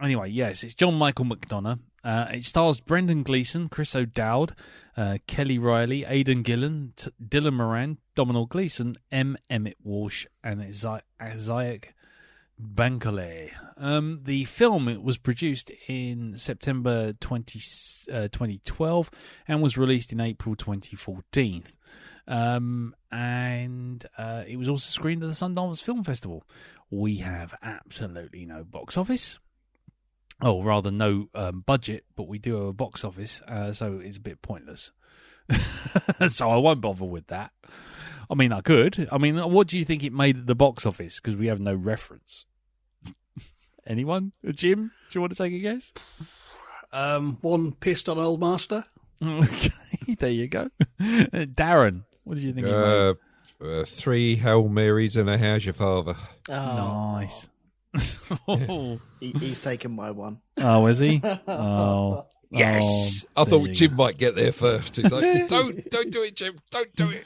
Anyway, yes, it's John Michael McDonagh. It stars Brendan Gleeson, Chris O'Dowd, Kelly Riley, Aidan Gillen, Dylan Moran, Domhnall Gleeson, M. Emmett Walsh, and Isaac Bankole. The film was produced in September 2012 and was released in April 2014. And it was also screened at the Sundance Film Festival. We have absolutely no box office. Oh, rather no budget, but we do have a box office, so it's a bit pointless. So I won't bother with that. I mean, I could. I mean, what do you think it made at the box office? Because we have no reference. Anyone? Jim, do you want to take a guess? One pissed on Old Master. Okay, there you go. Darren, what do you think it made? 3 Hail Marys and a How's Your Father? Oh, Nice. he's taken my one. Oh, is he? Oh, Yes. Oh, I there thought you Jim go. might get there first. He's like, don't do it, Jim. Don't do it.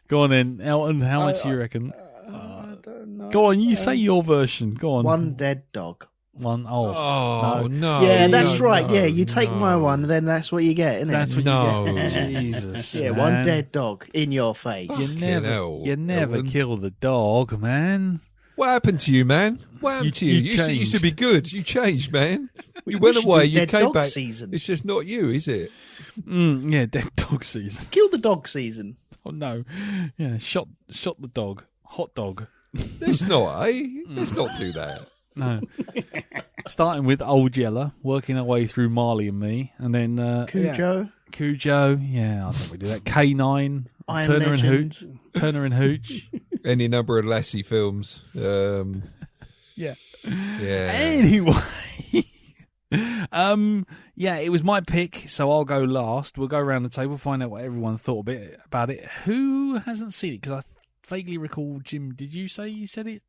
Go on then, Elton. How much do you reckon? I don't know. Go on, you say your version. Go on. One dead dog. One. Oh, Oh, no. Yeah, that's no, right. no, yeah, you take my no. one, then that's what you get, isn't it? that's what No. you get. Jesus. yeah, man. one dead dog in your face. You hell, never Elton. kill the dog, man. What happened to you, man? What happened to you? You used to be good. You changed, man. You went should away. do You dead came dog back. season. It's just not you, is it? Yeah, dead dog season. Kill the dog season. Oh no. Yeah, shot the dog. Hot dog. Let's not, eh? Let's not do that. No. Starting with Old Yeller, working our way through Marley and Me, and then Cujo. Cujo. Yeah, I think we do that. K9. Iron Turner Legend. and Hooch. Turner and Hooch. Any number of Lassie films. Yeah. Yeah. Anyway, yeah, it was my pick, so I'll go last. We'll go around the table, find out what everyone thought about it. Who hasn't seen it? Because I vaguely recall, Jim, did you say you'd seen it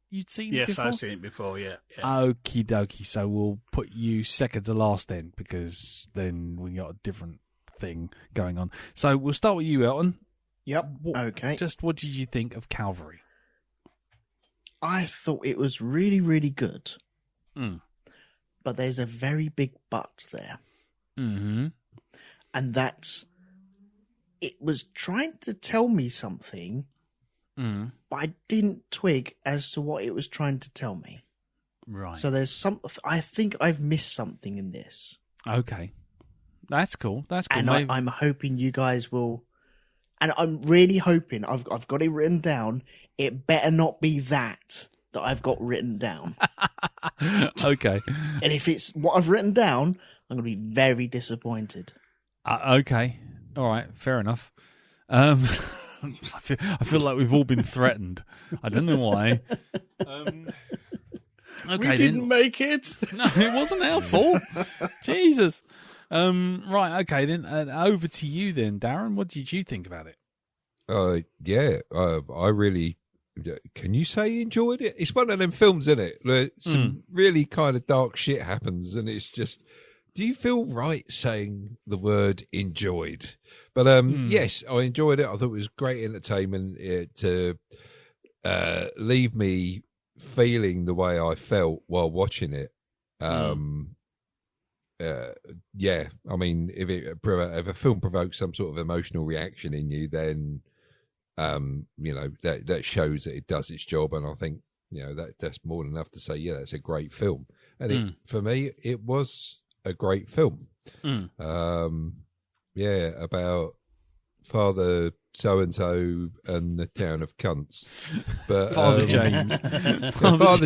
Yes, before? I've seen it before, yeah. Okie dokie, so we'll put you second to last then, because then we got a different thing going on. So we'll start with you, Elton. Yep. Okay. Just what did you think of Calvary? I thought it was really, really good. Mm. But there's a very big but there. Mm-hmm. And that's, it was trying to tell me something, but I didn't twig as to what it was trying to tell me. Right. So there's I think I've missed something in this. Okay. That's cool. That's cool. And I'm hoping you guys will, and I'm really hoping, I've got it written down, it better not be that I've got written down. Okay. And if it's what I've written down, I'm going to be very disappointed. Okay. All right, fair enough. I feel like we've all been threatened. I don't know why. Okay, we didn't make it. No, it wasn't our fault. Jesus. Right, okay, then over to you then, Darren. What did you think about it? I really. Can you say enjoyed it? It's one of them films, isn't it? Where some really kind of dark shit happens, and it's just. Do you feel right saying the word enjoyed? But yes, I enjoyed it. I thought it was great entertainment to leave me feeling the way I felt while watching it. Yeah, I mean, if a film provokes some sort of emotional reaction in you, then that shows that it does its job. And I think that's more than enough to say, yeah, that's a great film. And for me, it was a great film. About Father so-and-so and the town of cunts. But Father James. Father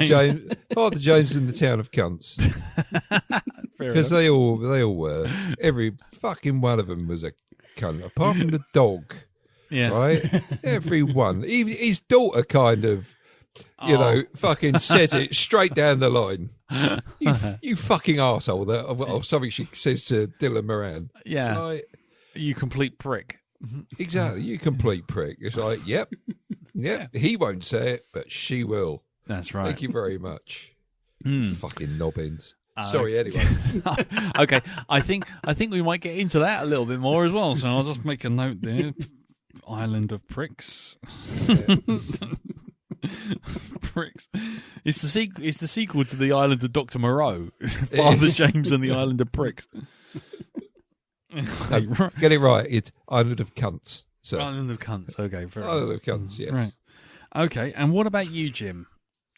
James and the town of cunts. Because they all were. Every fucking one of them was a cunt, apart from the dog. Yeah. Right? Everyone. Even his daughter kind of, fucking says it straight down the line. You fucking arsehole. Or something she says to Dylan Moran. Yeah. It's like, you complete prick. Exactly. You complete prick. It's like, yep. He won't say it, but she will. That's right. Thank you very much. Fucking knobbins. Sorry, anyway. Okay. I think we might get into that a little bit more as well. So I'll just make a note there. Island of Pricks. Pricks. It's the sequel to the Island of Dr. Moreau. Father James and the Island of Pricks. Get it right. It's Island of Cunts. So. Island of Cunts. Okay. Island of Cunts. Yes. Right. Okay. And what about you, Jim?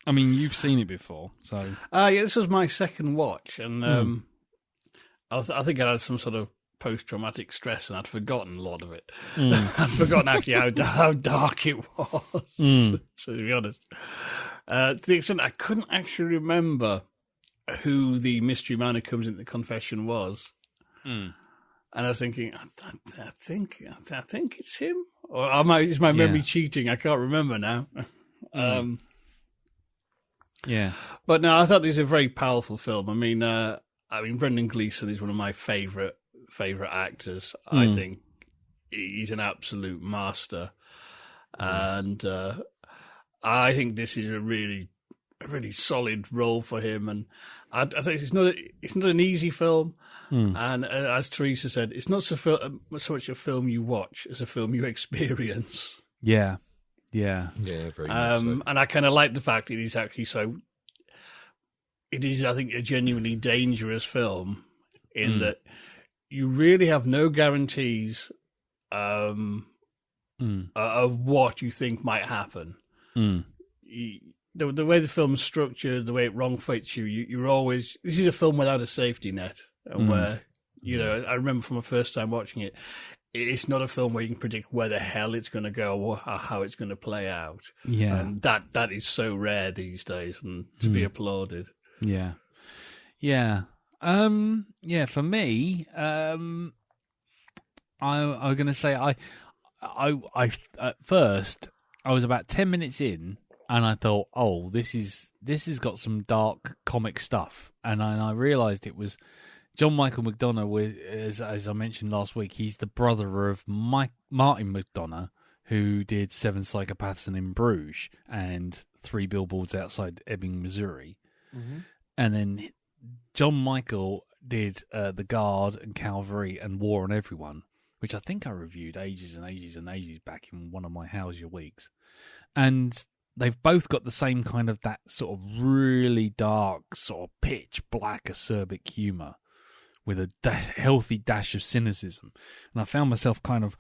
I mean, you've seen it before, so. This was my second watch, and I think I had some sort of post-traumatic stress, and I'd forgotten a lot of it. I'd forgotten actually how dark it was, to be honest. To the extent I couldn't actually remember who the mystery man who comes into the confession was. And I was thinking, I think it's him, or is my memory cheating? I can't remember now. Yeah, but no, I thought this was a very powerful film. I mean, Brendan Gleeson is one of my favorite actors. I think he's an absolute master, and I think this is a really solid role for him. And I think it's not an easy film. And as Teresa said, it's not so much a film you watch as a film you experience. Yeah, very much so. And I kind of like the fact it is actually so. It is, I think, a genuinely dangerous film in that you really have no guarantees of what you think might happen. The way the film's structured, the way it wrong fits you, you're always. This is a film without a safety net, where I remember from the first time watching it. It's not a film where you can predict where the hell it's going to go or how it's going to play out. Yeah. And that is so rare these days and to be applauded. Yeah. Yeah. For me, I'm going to say I at first I was about 10 minutes in and I thought, oh, this has got some dark comic stuff. And I realized it was John Michael McDonagh, as I mentioned last week, he's the brother of Martin McDonagh, who did Seven Psychopaths and In Bruges and 3 Billboards Outside Ebbing, Missouri. And then John Michael did The Guard and Calvary and War on Everyone, which I think I reviewed ages and ages and ages back in one of my How's Your Weeks. And they've both got the same kind of that sort of really dark, sort of pitch black acerbic humour with a healthy dash of cynicism. And I found myself kind of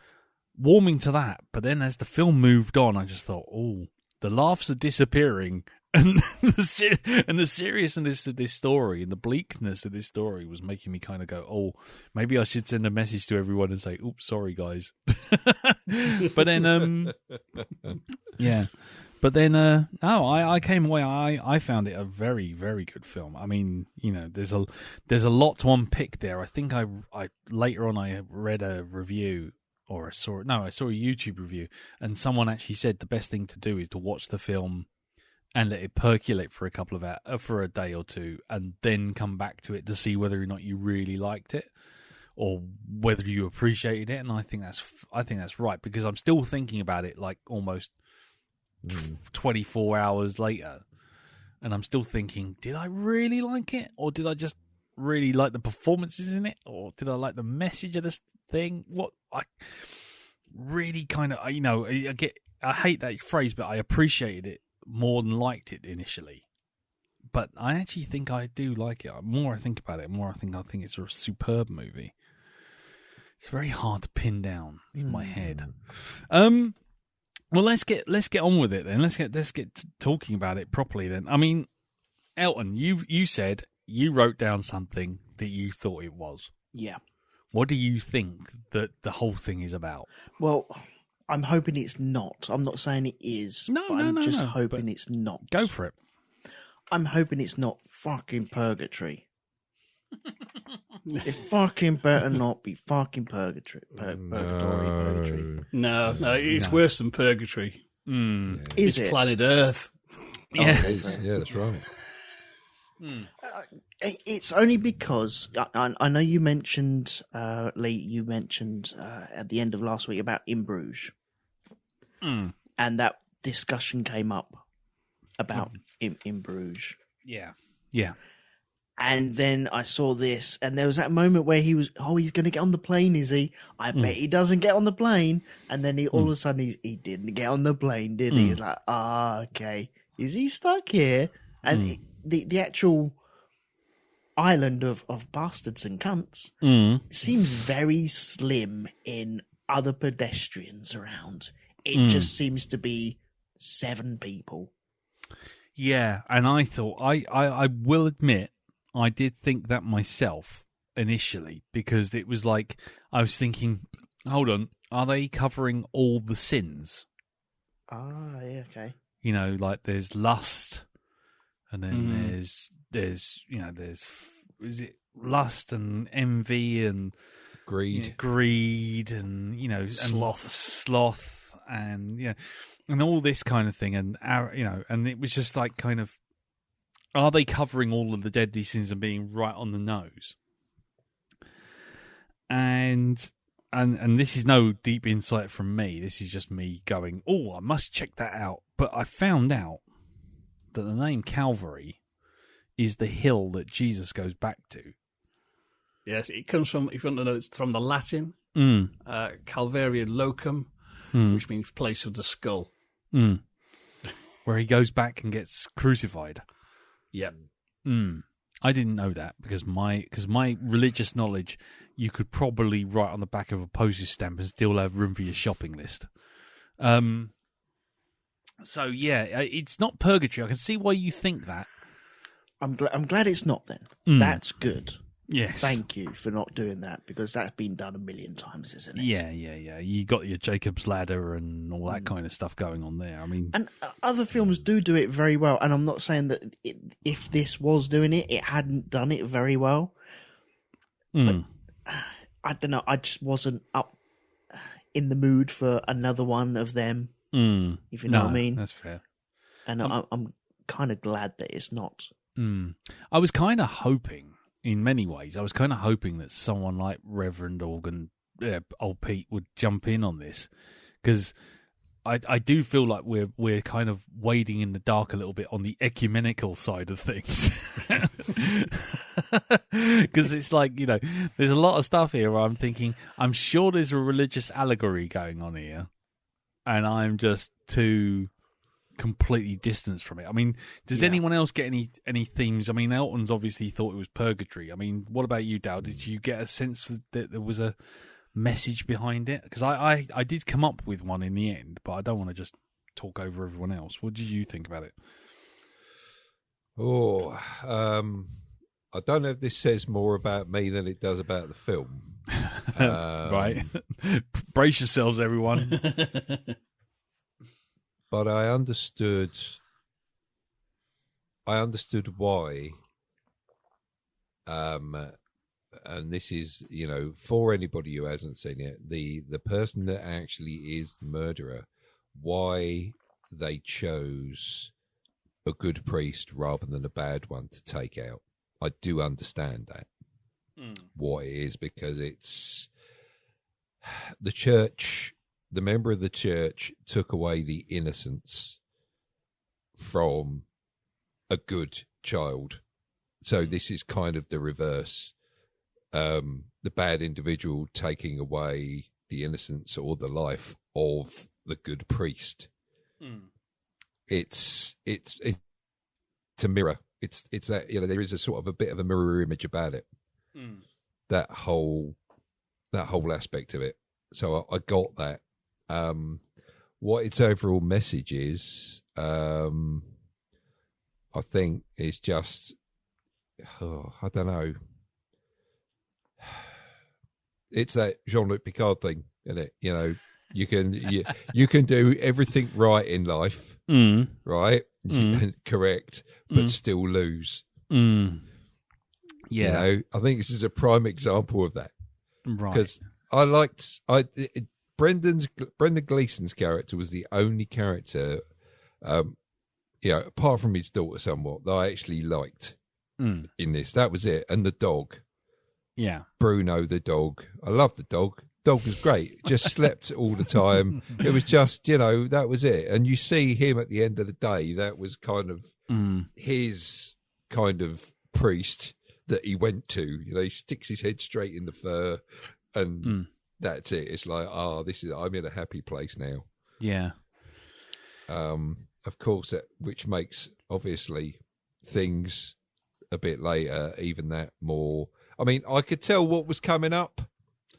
warming to that. But then as the film moved on, I just thought, oh, the laughs are disappearing. And the seriousness of this story and the bleakness of this story was making me kind of go, oh, maybe I should send a message to everyone and say, oops, sorry, guys. But then, yeah. But then, no, I came away. I found it a very, very good film. I mean, there's a lot to unpick there. I think I later on I read a review or I saw a YouTube review, and someone actually said the best thing to do is to watch the film and let it percolate for a couple of hours, for a day or two, and then come back to it to see whether or not you really liked it or whether you appreciated it. And I think that's right, because I'm still thinking about it like almost 24 hours later, and I'm still thinking, did I really like it, or did I just really like the performances in it, or did I like the message of this thing? What I really kind of, I hate that phrase, but I appreciated it more than liked it initially. But I actually think I do like it. The more I think about it, the more I think it's a superb movie. It's very hard to pin down in my head. Well, let's get on with it then. Let's get talking about it properly then. I mean, Elton, you said you wrote down something that you thought it was. Yeah. What do you think that the whole thing is about? Well, I'm hoping it's not. I'm not saying it is. I'm just hoping it's not. Go for it. I'm hoping it's not fucking purgatory. It fucking better not be fucking purgatory. Purgatory. No, it's worse than purgatory. Is It's it? planet Earth. Yeah. Yeah, that's right. It's only because I know you mentioned, Lee, you mentioned at the end of last week about In Bruges. And that discussion came up about in Bruges. Yeah. And then I saw this, and there was that moment where he's going to get on the plane, is he? I bet he doesn't get on the plane. And then all of a sudden, he didn't get on the plane, did he? He's like, okay. Is he stuck here? And the actual island of bastards and cunts seems very slim in other pedestrians around. It just seems to be 7 people. Yeah, and I thought, I will admit, I did think that myself initially, because it was like, I was thinking, hold on, are they covering all the sins? Yeah, okay. You know, like there's lust, and then there's is it lust and envy and greed and sloth and and all this kind of thing, and and it was just like kind of, are they covering all of the deadly sins and being right on the nose? And this is no deep insight from me. This is just me going, I must check that out. But I found out that the name Calvary is the hill that Jesus goes back to. Yes, it comes from, if you want to know, it's from the Latin, Calvarium locum, which means place of the skull. Where he goes back and gets crucified. Yep. I didn't know that, because my religious knowledge, you could probably write on the back of a postage stamp and still have room for your shopping list. So yeah, it's not purgatory. I can see why you think that. I'm glad it's not then. That's good. Yes. Thank you for not doing that, because that's been done a million times, isn't it? Yeah. You got your Jacob's Ladder and all that kind of stuff going on there. I mean, and other films do it very well. And I'm not saying that if this was doing it, it hadn't done it very well. But I don't know. I just wasn't up in the mood for another one of them. If you know what I mean. That's fair. And I'm kind of glad that it's not. I was kind of hoping. In many ways, I was kind of hoping that someone like Reverend Old Pete would jump in on this, because I do feel like we're kind of wading in the dark a little bit on the ecumenical side of things, because it's like, there's a lot of stuff here where I'm thinking, I'm sure there's a religious allegory going on here, and I'm just too completely distanced from it. I mean, does anyone else get any themes? I mean, Elton's obviously thought it was purgatory. I mean, what about you, Dal? Did you get a sense that there was a message behind it? Because I did come up with one in the end, but I don't want to just talk over everyone else. What did you think about it? I don't know if this says more about me than it does about the film. Right. Brace yourselves, everyone. But I understood why and this is, for anybody who hasn't seen it, the person that actually is the murderer, why they chose a good priest rather than a bad one to take out. I do understand that. What it is, because it's the church, the member of the church took away the innocence from a good child. So this is kind of the reverse. The bad individual taking away the innocence or the life of the good priest. It's a mirror. It's that, there is a sort of a bit of a mirror image about it. That whole aspect of it. So I got that. What its overall message is, I think, is just, I don't know. It's that Jean-Luc Picard thing, isn't it? You can do everything right in life, right? Correct, but still lose. Yeah, I think this is a prime example of that. Right. Because Brendan Gleeson's character was the only character, apart from his daughter somewhat, that I actually liked in this. That was it. And the dog. Yeah. Bruno the dog. I love the dog. Dog was great. Just slept all the time. It was just, that was it. And you see him at the end of the day, that was kind of his kind of priest that he went to. He sticks his head straight in the fur and that's it. It's like, I'm in a happy place now. Yeah. Of course, which makes, obviously, things a bit later, even that more. I mean, I could tell what was coming up.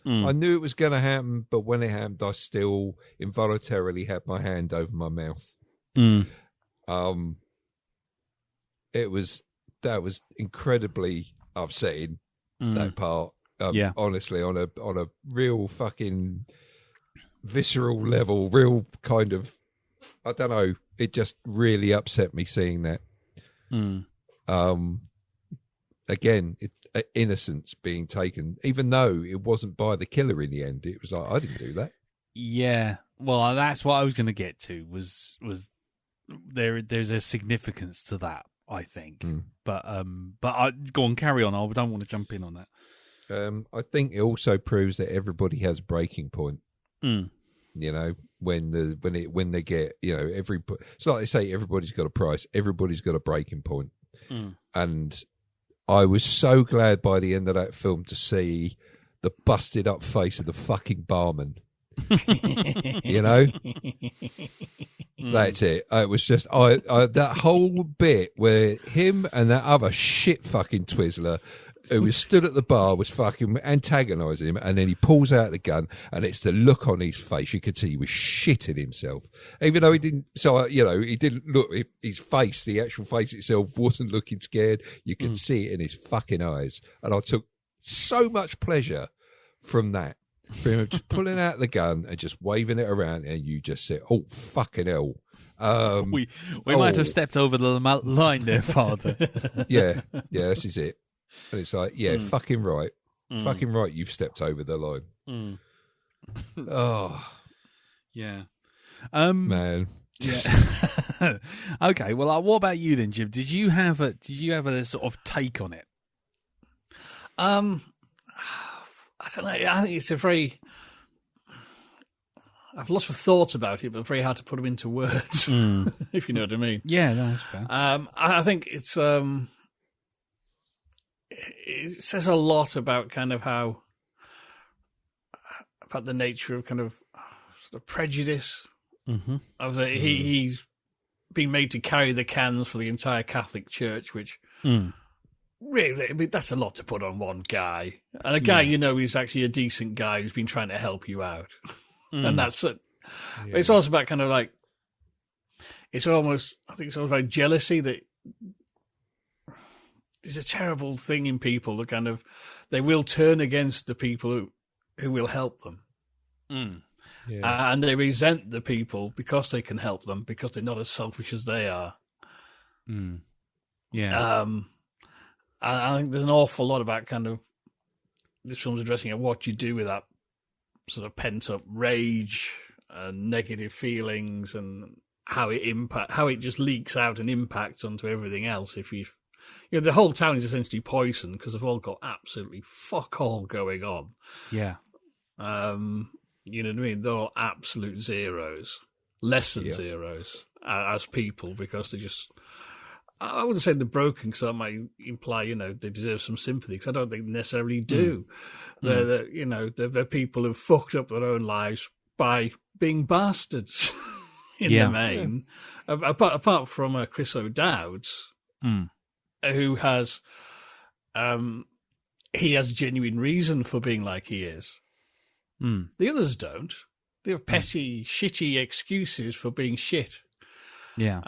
I knew it was going to happen, but when it happened, I still involuntarily had my hand over my mouth. That was incredibly upsetting. That part, honestly, on a real fucking visceral level, real kind of, I don't know. It just really upset me seeing that. Again, innocence being taken, even though it wasn't by the killer in the end. It was like, I didn't do that. Yeah, well, that's what I was going to get to. Was there's a significance to that, I think. But go on, carry on. I don't want to jump in on that. I think it also proves that everybody has a breaking point. When they get, it's like they say, everybody's got a price. Everybody's got a breaking point. And I was so glad by the end of that film to see the busted up face of the fucking barman. That's it. It was just that whole bit where him and that other shit fucking Twizzler who was stood at the bar was fucking antagonising him, and then he pulls out the gun, and it's the look on his face. You could see he was shitting himself, even though he didn't. So he didn't look. His face, the actual face itself, wasn't looking scared. You could see it in his fucking eyes, and I took so much pleasure from that. For him just pulling out the gun and just waving it around, and you just said, "Oh fucking hell!" We might have stepped over the line there, Father. Yeah, this is it. And it's like, fucking right. Fucking right, you've stepped over the line. Oh. Yeah. Man. Yeah. Okay, well, what about you then, Jim? Did you have a sort of take on it? I don't know. I think it's I've lots of thoughts about it, but very hard to put them into words, if you know what I mean. Yeah, that's fair. I think it's... it says a lot about kind of about the nature of kind of sort of prejudice. He's being made to carry the cans for the entire Catholic Church, which really, I mean, that's a lot to put on one guy. And a guy, is actually a decent guy who's been trying to help you out. And that's it. Yeah. It's also about kind of like, I think it's almost like jealousy that there's a terrible thing in people that kind of, they will turn against the people who will help them. And they resent the people because they can help them, because they're not as selfish as they are. Yeah. I think there's an awful lot about kind of this film's addressing what you do with that sort of pent up rage and negative feelings, and how it just leaks out and impacts onto everything else. If the whole town is essentially poisoned because they've all got absolutely fuck all going on. Yeah. You know what I mean? They're all absolute zeros, less than zeros as people, because they just. I wouldn't say they're broken, because that might imply, they deserve some sympathy, because I don't think they necessarily do. They're people who've fucked up their own lives by being bastards in the main. Yeah. Apart from Chris O'Dowd's, who has, he has genuine reason for being like he is. The others don't. They have petty, shitty excuses for being shit. Yeah.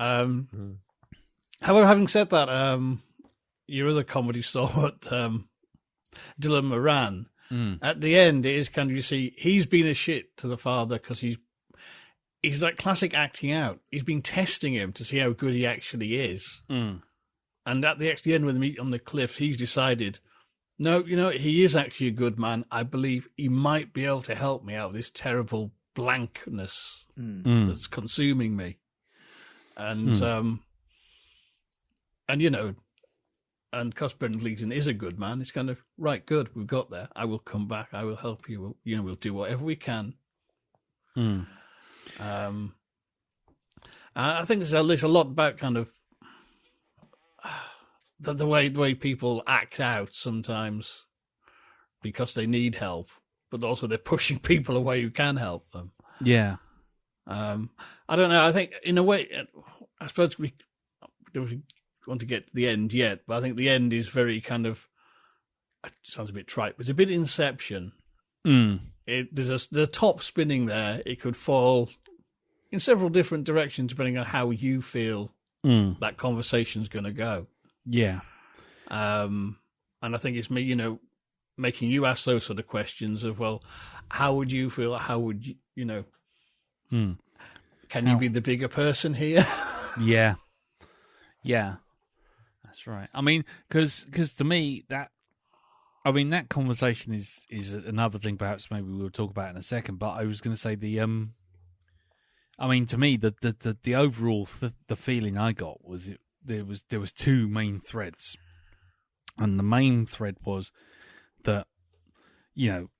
However, having said that, your other comedy stalwart, Dylan Moran, at the end, it is kind of, you see, he's been a shit to the father because he's like classic acting out. He's been testing him to see how good he actually is. And at the end, when they meet on the cliff, he's decided, no, he is actually a good man. I believe he might be able to help me out of this blankness that's consuming me. And, and because Brendan Gleeson is a good man, it's kind of, right, good, we've got there. I will come back. I will help you. We'll do whatever we can. I think there's a lot about kind of the way people act out sometimes because they need help, but also they're pushing people away who can help them. Yeah. I don't know. I think in a way, I suppose we don't want to get to the end yet, but I think the end is very kind of, it sounds a bit trite, but it's a bit Inception. There's the top spinning there. It could fall in several different directions depending on how you feel that conversation's going to go. Yeah. And I think it's me, making you ask those sort of questions of, well, how would you feel? How would you, can you be the bigger person here? Yeah. That's right. I mean, because to me, that conversation is another thing perhaps maybe we'll talk about in a second, but I was going to say to me, the overall the feeling I got was there was two main threads. And the main thread was that,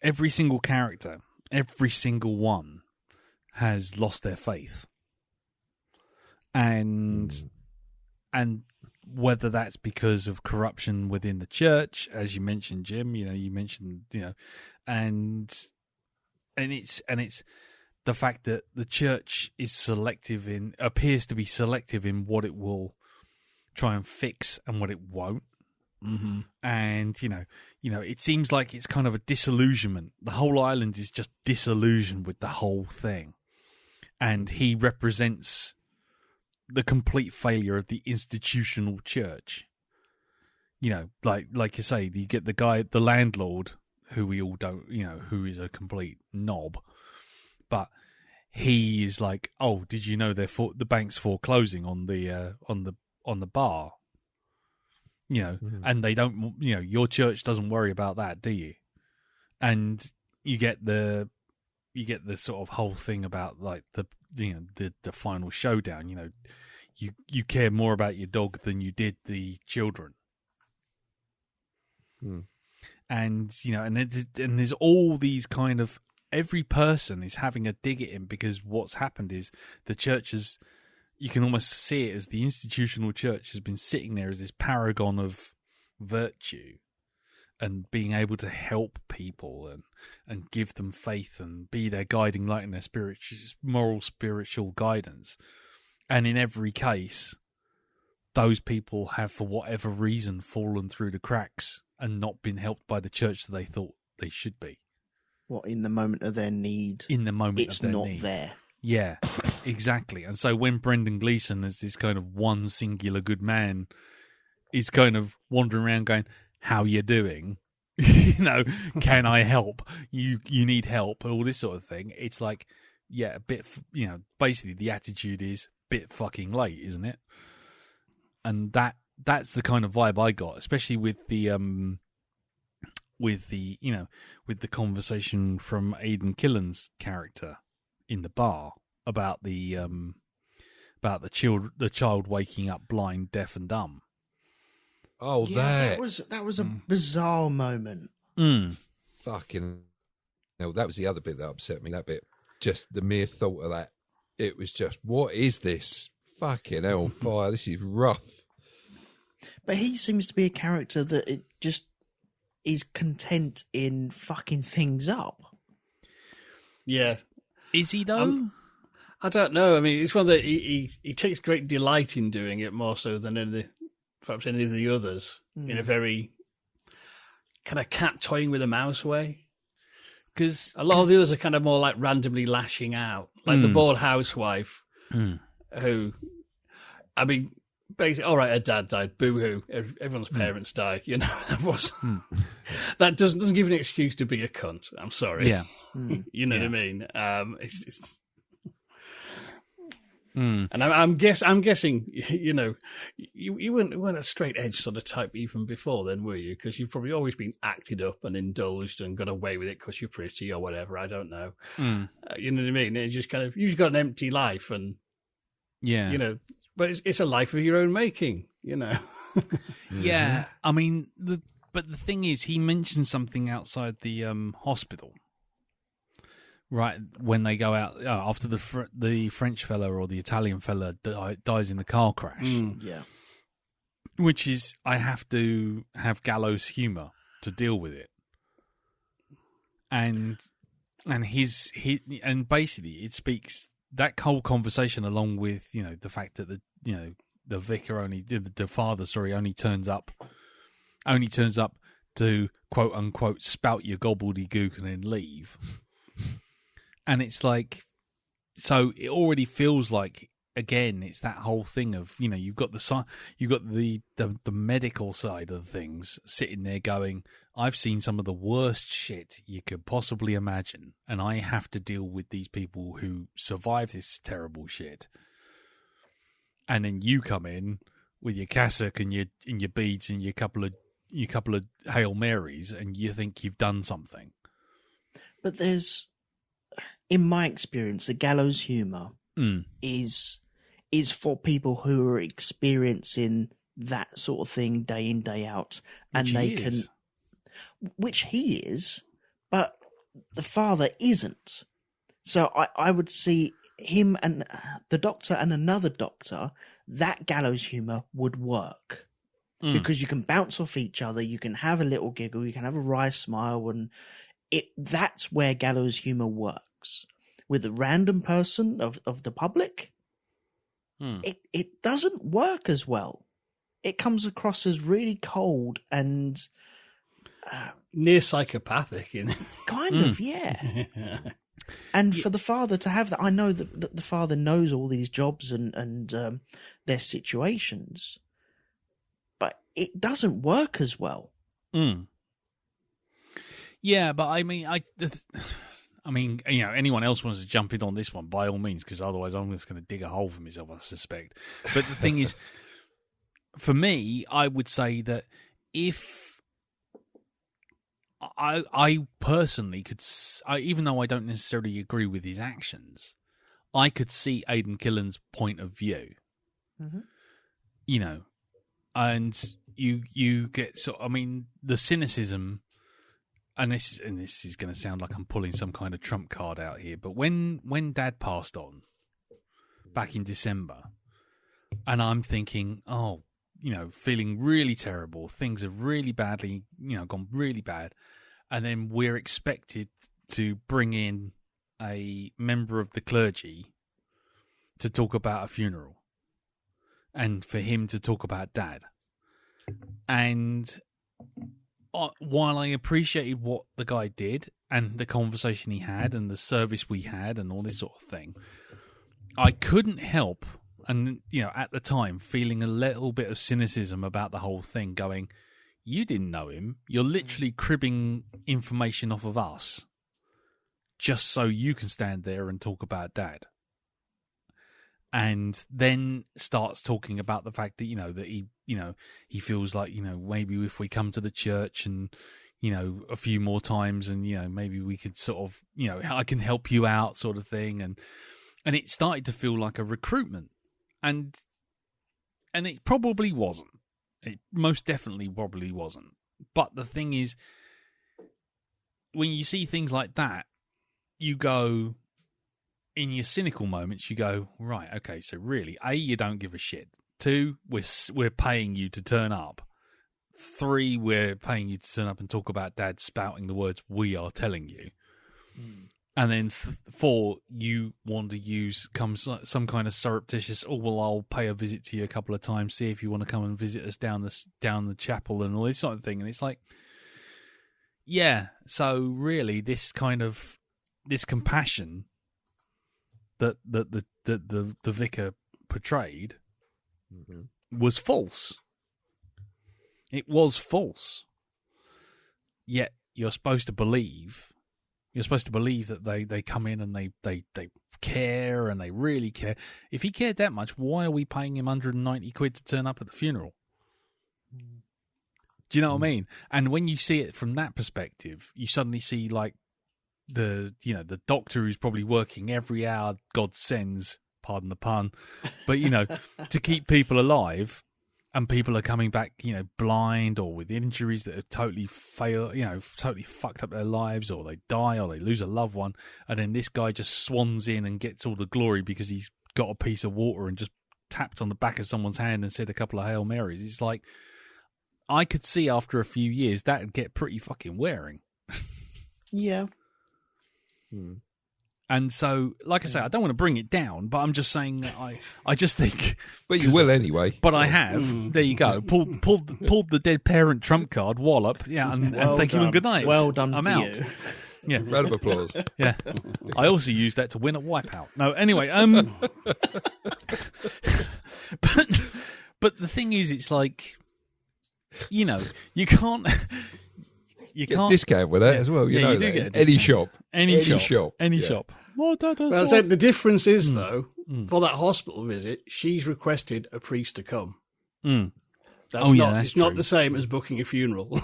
every single character, every single one has lost their faith. And whether that's because of corruption within the church, as you mentioned, Jim, you mentioned, and it's the fact that the church is appears to be selective in what it will try and fix and what it won't. Mm-hmm. And, it seems like it's kind of a disillusionment. The whole island is just disillusioned with the whole thing. And he represents the complete failure of the institutional church. Like you say, you get the landlord, who we all don't, who is a complete knob. But he is like, oh, did you know the bank's foreclosing on the bar? And they don't, your church doesn't worry about that, do you? And you get the sort of whole thing about like the final showdown. You care more about your dog than you did the children. And and there's all these kind of, every person is having a dig at him, because what's happened is the church has, you can almost see it as the institutional church has been sitting there as this paragon of virtue and being able to help people and give them faith and be their guiding light and their spiritual guidance. And in every case, those people have, for whatever reason, fallen through the cracks and not been helped by the church that they thought they should be. What, in the moment of their need? In the moment it's of their not need. there. Yeah, exactly. And so when Brendan Gleeson, as this kind of one singular good man, is kind of wandering around going, how you doing? Can I help? You need help, all this sort of thing. It's like, yeah, a bit, basically the attitude is bit fucking late, isn't it? And that's the kind of vibe I got, especially with the with the conversation from Aidan Killen's character in the bar about the child waking up blind, deaf, and dumb. Oh, that was a bizarre moment. Fucking hell, that was the other bit that upset me. That bit, just the mere thought of that. It was just, what is this? Fucking hellfire! This is rough. But he seems to be a character that it just is content in fucking things up. Yeah. Is he though? I don't know. I mean, it's one that he takes great delight in doing it, more so than perhaps any of the others, in a very kind of cat toying with a mouse way. Because a lot of the others are kind of more like randomly lashing out, like the bored housewife, who, I mean, basically, all right, her dad died, boo-hoo, everyone's parents die, you know, that doesn't give an excuse to be a cunt, I'm sorry. Yeah. You know what I mean? And I'm guessing, you know, you weren't a straight edge sort of type even before then, were you? Because you've probably always been acted up and indulged and got away with it because you're pretty or whatever. I don't know. You know what I mean? It's just kind of, you've got an empty life, and you know, but it's a life of your own making, you know. Yeah, I mean, but the thing is, he mentioned something outside the hospital. Right, when they go out after the French fella or the Italian fella dies in the car crash, which is, I have to have gallows humour to deal with it, and basically it speaks that whole conversation, along with, you know, the fact that the vicar the father only turns up to quote unquote spout your gobbledygook and then leave. And it's like, so it already feels like, again, it's that whole thing of, you know, you've got the medical side of things sitting there going, I've seen some of the worst shit you could possibly imagine, and I have to deal with these people who survive this terrible shit. And then you come in with your cassock and your beads and your couple of Hail Marys, and you think you've done something. But there's, in my experience, the gallows humour is for people who are experiencing that sort of thing day in, day out, and which he is, but the father isn't. So I would see him and the doctor and another doctor, that gallows humour would work. Because you can bounce off each other, you can have a little giggle, you can have a wry smile, and that's where gallows humour works. With a random person of the public, it doesn't work as well. It comes across as really cold and near psychopathic, kind of, yeah. And for the father to have that, I know that the father knows all these jobs and their situations, but it doesn't work as well. Yeah, but I mean, I mean, you know, anyone else wants to jump in on this one, by all means, because otherwise I'm just going to dig a hole for myself, I suspect. But the thing is, for me, I would say that if I personally could, even though I don't necessarily agree with his actions, I could see Aidan Killen's point of view. You know, and you get I mean, the cynicism. And this is going to sound like I'm pulling some kind of trump card out here, but when Dad passed on back in December, and I'm thinking, oh, you know, feeling really terrible, things have really badly, you know, gone really bad, and then we're expected to bring in a member of the clergy to talk about a funeral, and for him to talk about Dad, and while I appreciated what the guy did and the conversation he had and the service we had and all this sort of thing, I couldn't help, and you know, at the time, feeling a little bit of cynicism about the whole thing, going, you didn't know him, you're literally cribbing information off of us just so you can stand there and talk about Dad. And then starts talking about the fact that, you know, that he feels like, you know, maybe if we come to the church and, a few more times, and maybe we could sort of, I can help you out, sort of thing, and it started to feel like a recruitment, and it probably wasn't. It most definitely probably wasn't. But the thing is, when you see things like that, you go, in your cynical moments, you go, right, okay, so really, A, you don't give a shit. 2, we're paying you to turn up. 3, we're paying you to turn up and talk about Dad spouting the words we are telling you. And then 4, you want to use some kind of surreptitious, I'll pay a visit to you a couple of times, see if you want to come and visit us down the chapel and all this sort of thing. And it's like, yeah, so really this compassion that the vicar portrayed was false. It was false. Yet you're supposed to believe that they come in and they care, and they really care. If he cared that much, why are we paying him 190 quid to turn up at the funeral? Do you know what I mean? And when you see it from that perspective, you suddenly see like the doctor who's probably working every hour God sends, pardon the pun, but to keep people alive, and people are coming back, blind or with injuries that have totally totally fucked up their lives, or they die, or they lose a loved one, and then this guy just swans in and gets all the glory because he's got a piece of water and just tapped on the back of someone's hand and said a couple of Hail Marys. It's like, I could see after a few years that would get pretty fucking wearing. Yeah. And so, like I say, I don't want to bring it down, but I'm just saying that I just think... But you will anyway. But I have. There you go. Pulled the dead parent trump card, wallop, yeah, and thank you and good night. Well done. I'm for out. You. Yeah. Round of applause. Yeah. I also used that to win a wipeout. No, anyway. But the thing is, it's like, you can't... You get can't a discount with that as well. You do get a discount. Any shop. Any shop. Well, I said the difference is, though, for that hospital visit, she's requested a priest to come. That's it's not the same as booking a funeral.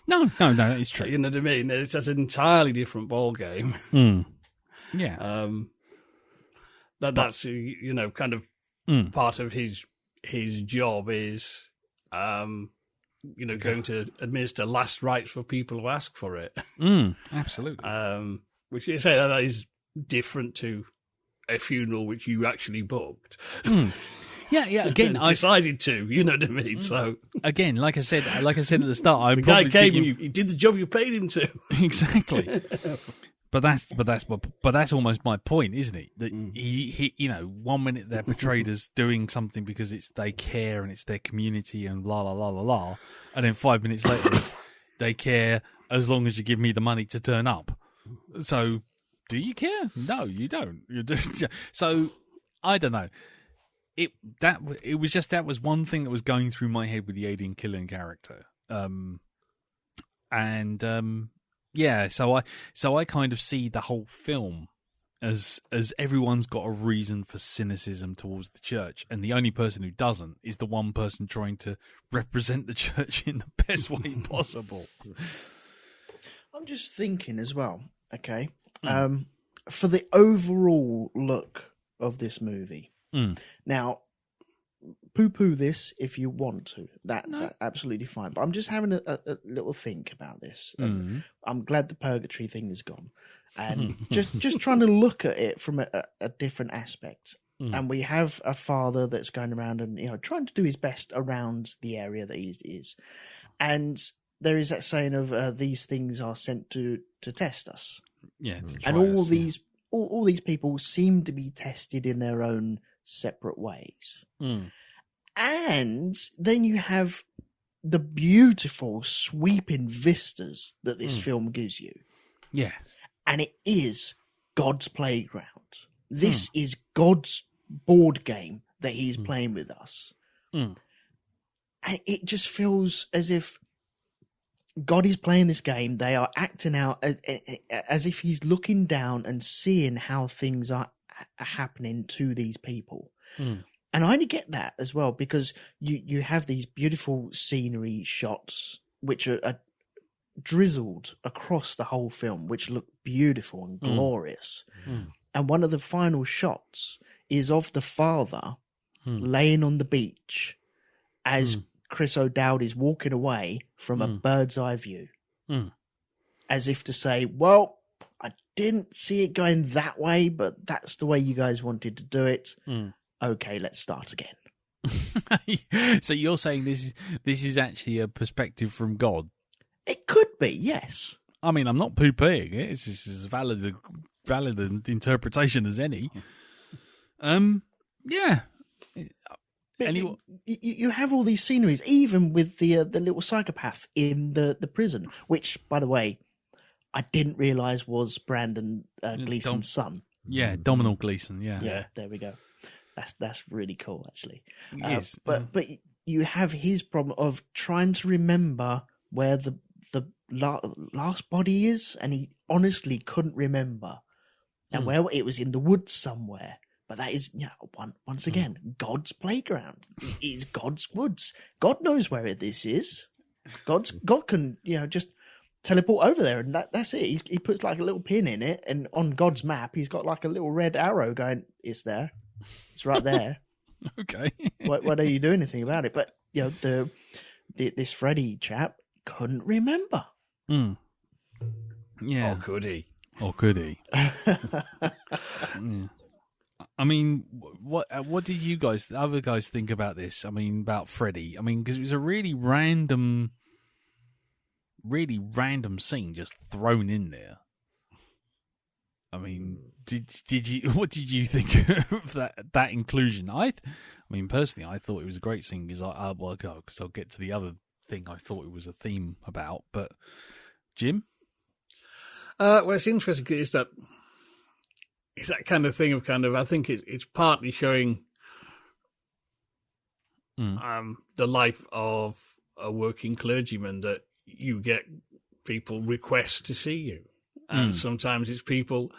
No, it's true. You know what I mean? It's an entirely different ball game. Yeah. That's kind of part of his job is going to administer last rites for people who ask for it. Absolutely. Which you say that is different to a funeral which you actually booked. Yeah. Again, I decided to. You know what I mean? So again, like I said at the start, the guy came. He did the job you paid him to. Exactly. But that's almost my point, isn't it? That he 1 minute they're portrayed as doing something because they care and it's their community and la la la la la, and then 5 minutes later they care as long as you give me the money to turn up. So, do you care? No, you don't. You just, so I don't know. That was one thing that was going through my head with the Aidan Killen character, Yeah, so I kind of see the whole film as everyone's got a reason for cynicism towards the church, and the only person who doesn't is the one person trying to represent the church in the best way possible. I'm just thinking as well, okay, for the overall look of this movie. Now, poo-poo this if you want to. That's absolutely fine. But I'm just having a little think about this. I'm glad the purgatory thing is gone. And just trying to look at it from a different aspect. And we have a father that's going around and trying to do his best around the area that he is. And there is that saying of these things are sent to test us. Yeah. And all these people seem to be tested in their own separate ways. And then you have the beautiful sweeping vistas that this film gives you. Yeah. And it is God's playground. This is God's board game that he's playing with us. And it just feels as if God is playing this game. They are acting out as if he's looking down and seeing how things are happening to these people. And I only get that as well because you have these beautiful scenery shots, which are drizzled across the whole film, which looked beautiful and glorious. And one of the final shots is of the father laying on the beach as Chris O'Dowd is walking away from a bird's eye view. As if to say, well, I didn't see it going that way, but that's the way you guys wanted to do it. Okay, let's start again. So you're saying this is actually a perspective from God? It could be, yes. I mean, I'm not poo-pooing it. It's just as valid an interpretation as any. Yeah. But you have all these sceneries, even with the little psychopath in the prison, which, by the way, I didn't realise was Brandon Gleeson's son. Yeah, Domhnall Gleeson. Yeah, there we go. That's really cool, actually. Yes. But you have his problem of trying to remember where the last body is, and he honestly couldn't remember. And where it was in the woods somewhere. But that is, once again, God's playground. It is God's woods. God knows where this is. God can, just teleport over there, and that's it. He puts like a little pin in it, and on God's map, he's got like a little red arrow going, it's there. It's right there. Okay. Why don't you do anything about it? But, this Freddy chap couldn't remember. Yeah. Or could he? Yeah. I mean, what did you guys, the other guys, think about this? I mean, about Freddy. I mean, because it was a really random scene just thrown in there. I mean, what did you think of that inclusion? I mean, personally, I thought it was a great scene because because I'll get to the other thing I thought it was a theme about. But Jim? What's interesting is that it's that kind of thing of I think it's partly showing the life of a working clergyman, that you get people request to see you. And sometimes it's people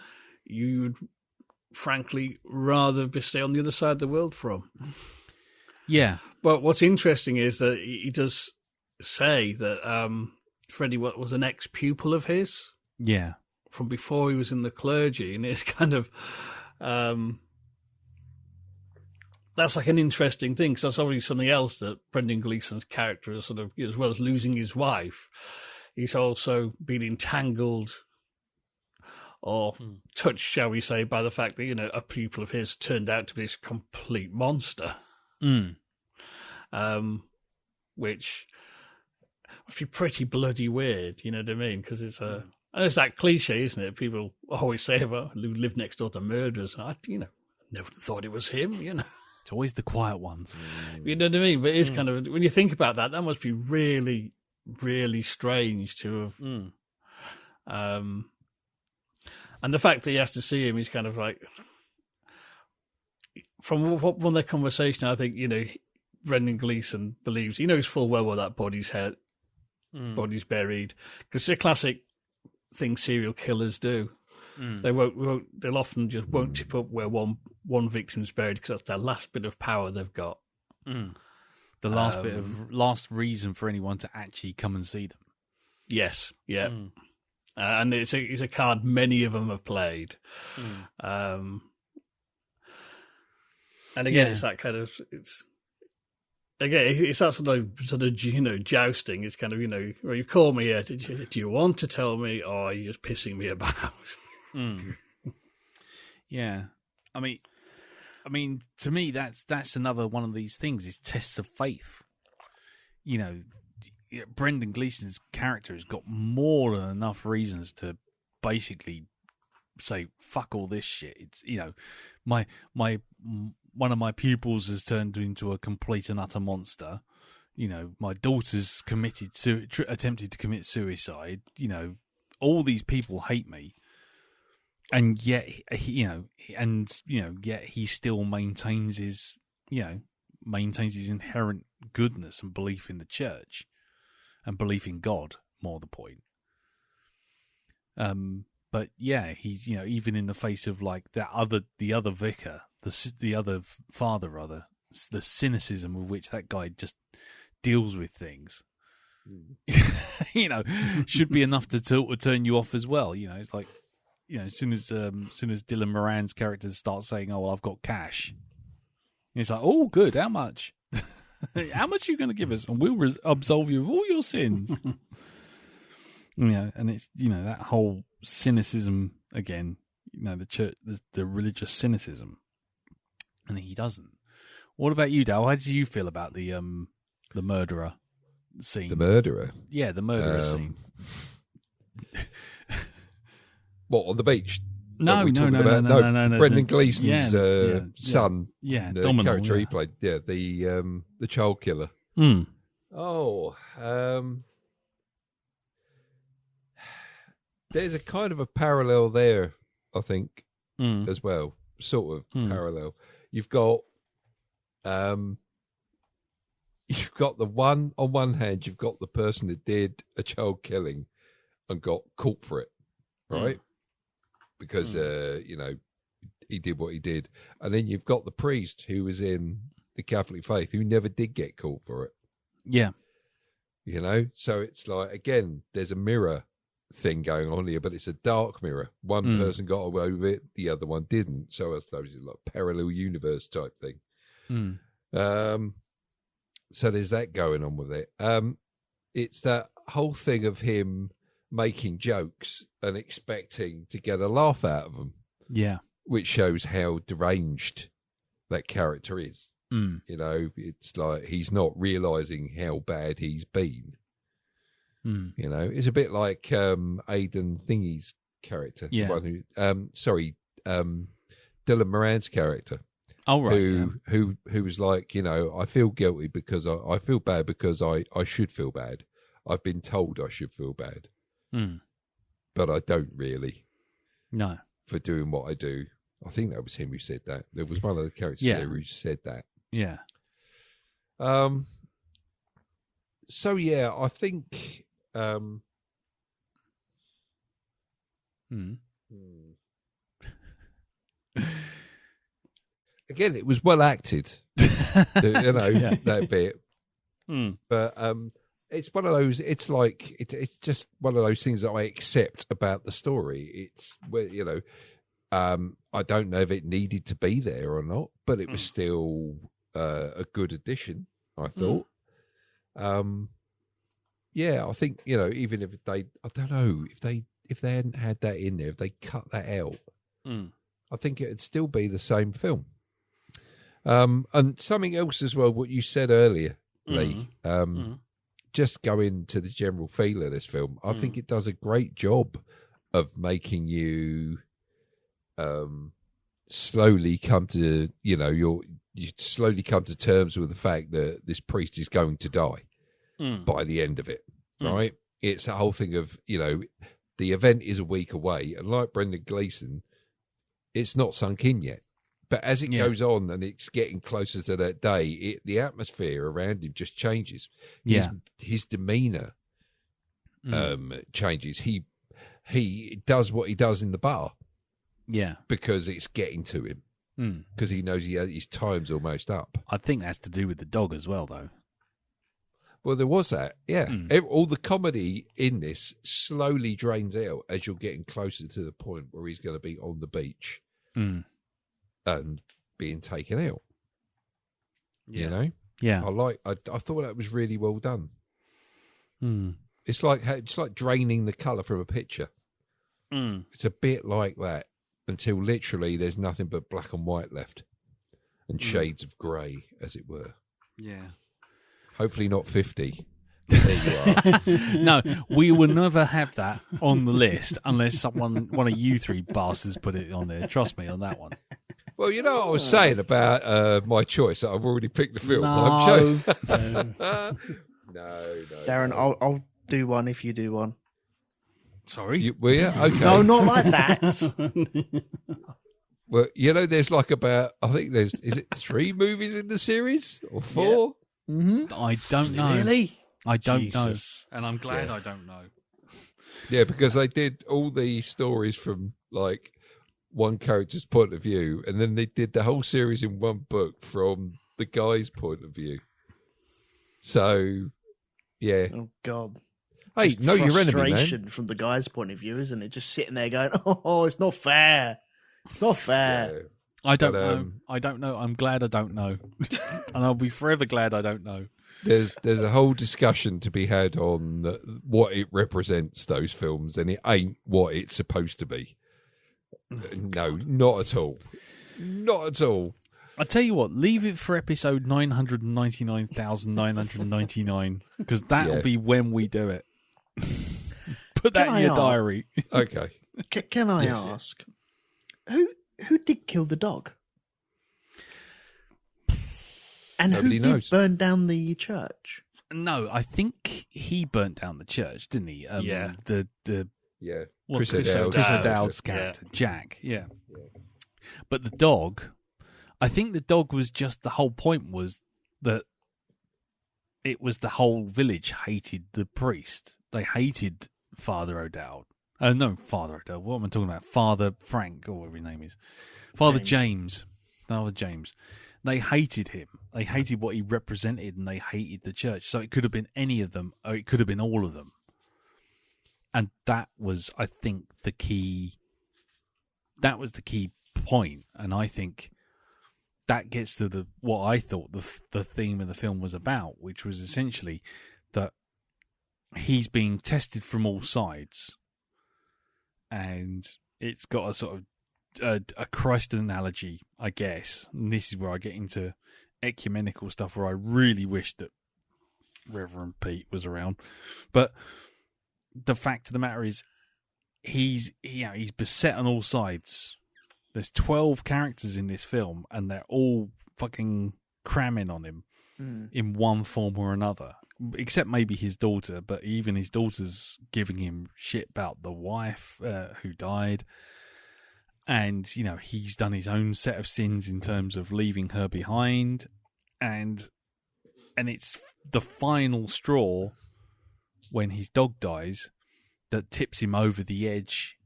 you'd frankly rather stay on the other side of the world from. Yeah. But what's interesting is that he does say that Freddie was an ex-pupil of his. Yeah. From before he was in the clergy. And it's that's like an interesting thing, because that's obviously something else that Brendan Gleeson's character is as well as losing his wife, he's also been entangled or touched, shall we say, by the fact that, a pupil of his turned out to be this complete monster. Which must be pretty bloody weird, you know what I mean? Because it's and it's that cliche, isn't it? People always say about who live next door to murderers. I, never thought it was him, It's always the quiet ones. You know what I mean? But it's when you think about that must be really, really strange to have. And the fact that he has to see him is like, from one of their conversation, I think, Brendan Gleeson believes, he knows full well where that body's buried. Because it's a classic thing serial killers do. They'll often just won't tip up where one victim's buried, because that's their last bit of power they've got. The last reason for anyone to actually come and see them. Yes, yeah. And it's a card many of them have played. And again, it's that it's that sort of jousting. It's well, you call me here. Do you want to tell me, or are you just pissing me about? Yeah, I mean, to me, that's another one of these things. Is tests of faith. Brendan Gleeson's character has got more than enough reasons to basically say fuck all this shit. It's my one of my pupils has turned into a complete and utter monster. My daughter's attempted to commit suicide. All these people hate me, and yet yet he still maintains his inherent goodness and belief in the church and belief in God, more the point. But yeah, he's even in the face of like the other vicar, the other father rather, the cynicism with which that guy just deals with things. should be enough to turn you off as well. It's like, as soon as Dylan Moran's character starts saying, "Oh, well, I've got cash," it's like, "Oh, good. How much? How much are you going to give us? And we'll absolve you of all your sins." And it's that whole cynicism again. The church, the religious cynicism, and he doesn't. What about you, Dal? How did you feel about the murderer scene? The murderer? Yeah, the murderer scene. What, on the beach? No. Brendan Gleeson's son. Yeah, the Domino, character he played. Yeah, the child killer. Mm. Oh, there's a kind of a parallel there, I think, as well. Sort of parallel. You've got the one on one hand. You've got the person that did a child killing and got caught for it, right? Because he did what he did, and then you've got the priest who was in the Catholic faith who never did get caught for it. Yeah, so it's like, again, there's a mirror thing going on here, but it's a dark mirror. One person got away with it, the other one didn't. So I suppose it's like parallel universe type thing. So there's that going on with it. It's that whole thing of him making jokes and expecting to get a laugh out of them. Yeah. Which shows how deranged that character is. It's like he's not realising how bad he's been. It's a bit like Aidan Thingy's character. Yeah. The one who, Dylan Moran's character. Oh, right. Who was like, I feel guilty because I feel bad because I should feel bad. I've been told I should feel bad. But I don't really. No. For doing what I do. I think that was him who said that. There was one of the characters there who said that. Yeah. So, yeah, I think... Again, it was well acted, that bit. But it's one of those. It's like it's just one of those things that I accept about the story. It's where I don't know if it needed to be there or not, but it was still a good addition, I thought. Yeah, I think even if I don't know if they hadn't had that in there, if they cut that out, I think it'd still be the same film. And something else as well, what you said earlier, Lee, just go into the general feel of this film. I think it does a great job of making you slowly come to, you slowly come to terms with the fact that this priest is going to die by the end of it, right? It's a whole thing of, the event is a week away, and like Brendan Gleeson, it's not sunk in yet. But as it goes on and it's getting closer to that day, the atmosphere around him just changes. His demeanour changes. He does what he does in the bar. Yeah. Because it's getting to him. Because he knows his time's almost up. I think that's to do with the dog as well, though. Well, there was that, yeah. All the comedy in this slowly drains out as you're getting closer to the point where he's going to be on the beach. And being taken out, Yeah, I thought that was really well done. It's like draining the colour from a picture. It's a bit like that until literally there's nothing but black and white left, and shades of grey, as it were. Yeah. Hopefully not 50. There you are. No, we will never have that on the list unless one of you three bastards put it on there. Trust me on that one. Well, you know what I was saying about my choice. I've already picked the film. No. No. Darren, I'll do one if you do one. Sorry? Will you? Okay. No, not like that. Well, there's like about, I think is it 3 movies in the series? Or 4? Yeah. Mm-hmm. I don't know. Really? I don't know. And I'm glad I don't know. Yeah, because they did all the stories from like one character's point of view, and then they did the whole series in one book from the guy's point of view. So Yeah. Oh God. Hey, Just know your enemy, man. frustration from the guy's point of view, isn't it? Just sitting there going, "Oh, it's not fair. It's not fair." Yeah. I don't But, know. I don't know. I'm glad I don't know. And I'll be forever glad I don't know. There's a whole discussion to be had on what it represents, those films, and it ain't what it's supposed to be. No, not at all. Not at all. I tell you what, leave it for episode 999,999 because that'll Yeah. be when we do it. Put that Can in I your ask? diary. Okay. Can I ask, who did kill the dog? And Nobody who knows. did burn down the church? No, I think he burnt down the church, didn't he? Yeah. The Yeah. what's Chris Chris O'Dowd. O'Dowd's character, Jack. Yeah. But the dog, I think the dog was just the whole point was that it was the whole village hated the priest. They hated Father O'Dowd. No, Father O'Dowd. What am I talking about? Father Frank, or whatever his name is. Father James. Father James. They hated him. They hated what he represented, and they hated the church. So it could have been any of them, or it could have been all of them. And that was, I think, the key. That was the key point, and I think that gets to what I thought the theme of the film was about, which was essentially that he's being tested from all sides, and it's got a sort of a Christ analogy, I guess. And this is where I get into ecumenical stuff, where I really wish that Reverend Pete was around. But the fact of the matter is, he's beset on all sides. There's 12 characters in this film, and they're all fucking cramming on him in one form or another. Except maybe his daughter, but even his daughter's giving him shit about the wife who died. And, he's done his own set of sins in terms of leaving her behind. And it's the final straw when his dog dies that tips him over the edge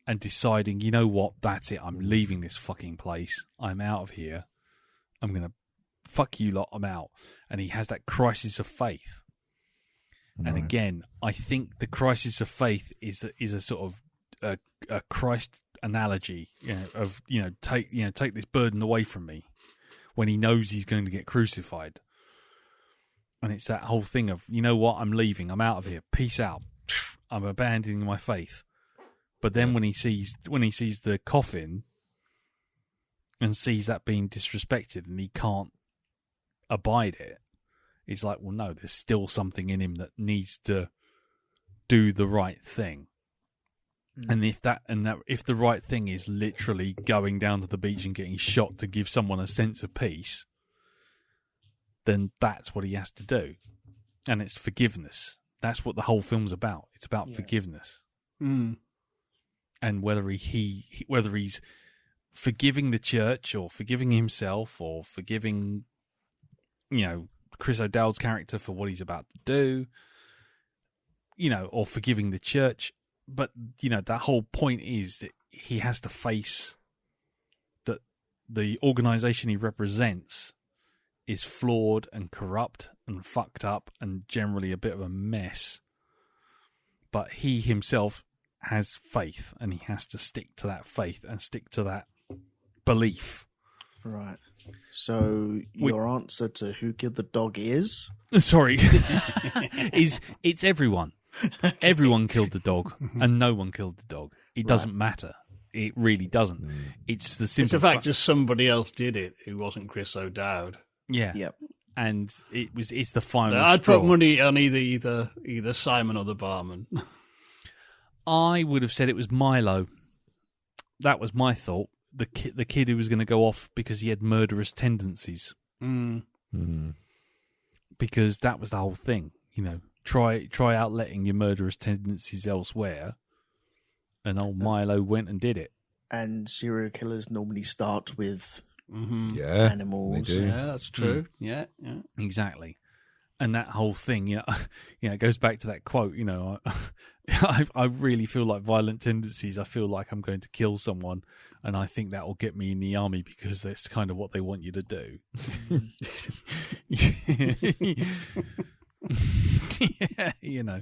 and deciding, you know what, that's it. I'm leaving this fucking place. I'm out of here. I'm going to fuck you lot. I'm out. And he has that crisis of faith. Right. And again, I think the crisis of faith is a sort of a Christ analogy, take this burden away from me, when he knows he's going to get crucified. And it's that whole thing of, you know what, I'm leaving, I'm out of here, peace out, I'm abandoning my faith. But then when he sees the coffin and sees that being disrespected and he can't abide it, it's like, well, no, there's still something in him that needs to do the right thing. And if the right thing is literally going down to the beach and getting shot to give someone a sense of peace, then that's what he has to do. And it's forgiveness. That's what the whole film's about. It's about forgiveness. Mm. And whether he's forgiving the church or forgiving himself or forgiving, Chris O'Dowd's character for what he's about to do, or forgiving the church. But, that whole point is that he has to face that the organisation he represents is flawed and corrupt and fucked up and generally a bit of a mess. But he himself has faith, and he has to stick to that faith and stick to that belief. Right. So your answer to who killed the dog is? Sorry. It's everyone. Everyone killed the dog, and no one killed the dog. It doesn't matter. It really doesn't. It's the simple It's the fact just somebody else did it who wasn't Chris O'Dowd. Yeah. Yep. And it's the final I'd straw. put money on either Simon or the barman. I would have said it was Milo. That was my thought. The kid who was going to go off because he had murderous tendencies. Because that was the whole thing, Try out letting your murderous tendencies elsewhere, and old Milo went and did it. And serial killers normally start with Yeah, animals. they do. Yeah, that's true. Yeah. Exactly. And that whole thing, it goes back to that quote. I really feel like violent tendencies. I feel like I'm going to kill someone, and I think that will get me in the army because that's kind of what they want you to do. Yeah,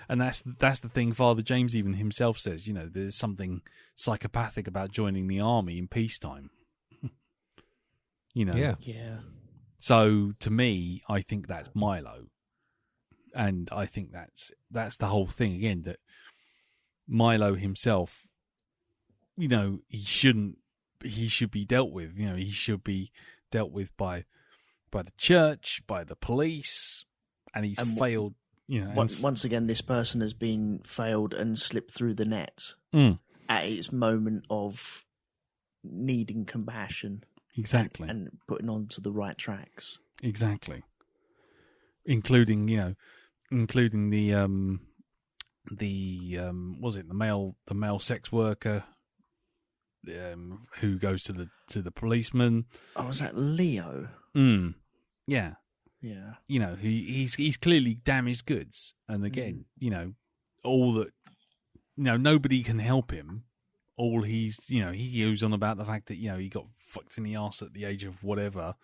and that's the thing. Father James even himself says, there's something psychopathic about joining the army in peacetime. Yeah. So to me, I think that's Milo, and I think that's the whole thing again. That Milo himself, he should be dealt with. He should be dealt with by the church, by the police, and he's failed. Once again, this person has been failed and slipped through the net at its moment of needing compassion. Exactly. And putting onto the right tracks. Exactly. Including the was it the male sex worker who goes to the policeman. Oh, was that Leo? Yeah. Yeah. He's clearly damaged goods. And again, all that nobody can help him. All he goes on about the fact that, he got fucked in the arse at the age of whatever.